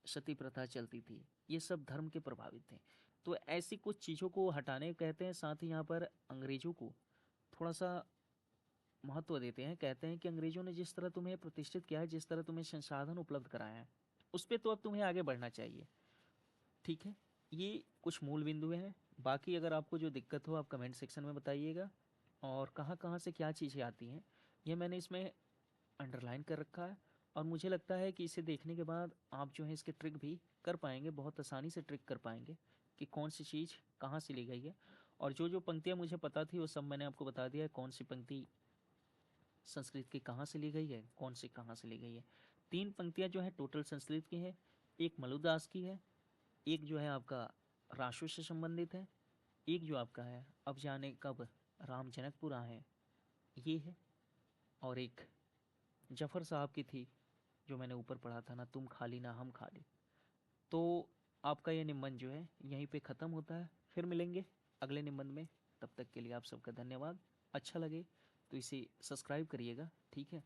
सती प्रथा चलती थी, ये सब धर्म के प्रभावित थे। तो ऐसी कुछ चीज़ों को हटाने कहते हैं। साथ ही यहाँ पर अंग्रेजों को थोड़ा सा महत्व देते हैं। कहते हैं कि अंग्रेजों ने जिस तरह तुम्हें प्रतिष्ठित किया है, जिस तरह तुम्हें संसाधन उपलब्ध कराया है, उस पर तो अब तुम्हें आगे बढ़ना चाहिए। ठीक है, ये कुछ मूल बिंदु हैं। बाकी अगर आपको जो दिक्कत हो आप कमेंट सेक्शन में बताइएगा, और कहाँ कहाँ से क्या चीज़ें आती हैं ये मैंने इसमें अंडरलाइन कर रखा है। और मुझे लगता है कि इसे देखने के बाद आप जो है इसके ट्रिक भी कर पाएंगे, बहुत आसानी से ट्रिक कर पाएंगे कि कौन सी चीज़ कहाँ से ली गई है। और जो जो पंक्तियाँ मुझे पता थी वो सब मैंने आपको बता दिया है, कौन सी पंक्ति संस्कृत की कहाँ से ली गई है, कौन सी कहाँ से ली गई है। 3 पंक्तियाँ जो हैं टोटल संस्कृत की हैं, एक मलुदास की है, एक जो है आपका राशु से संबंधित है, एक जो आपका है अब जाने कब राम जनकपुर आए, ये है। और एक जफ़र साहब की थी जो मैंने ऊपर पढ़ा था ना, तुम खाली ना हम खाली। तो आपका ये निबंध जो है यहीं पे ख़त्म होता है। फिर मिलेंगे अगले निबंध में। तब तक के लिए आप सबका धन्यवाद। अच्छा लगे तो इसे सब्सक्राइब करिएगा, ठीक है।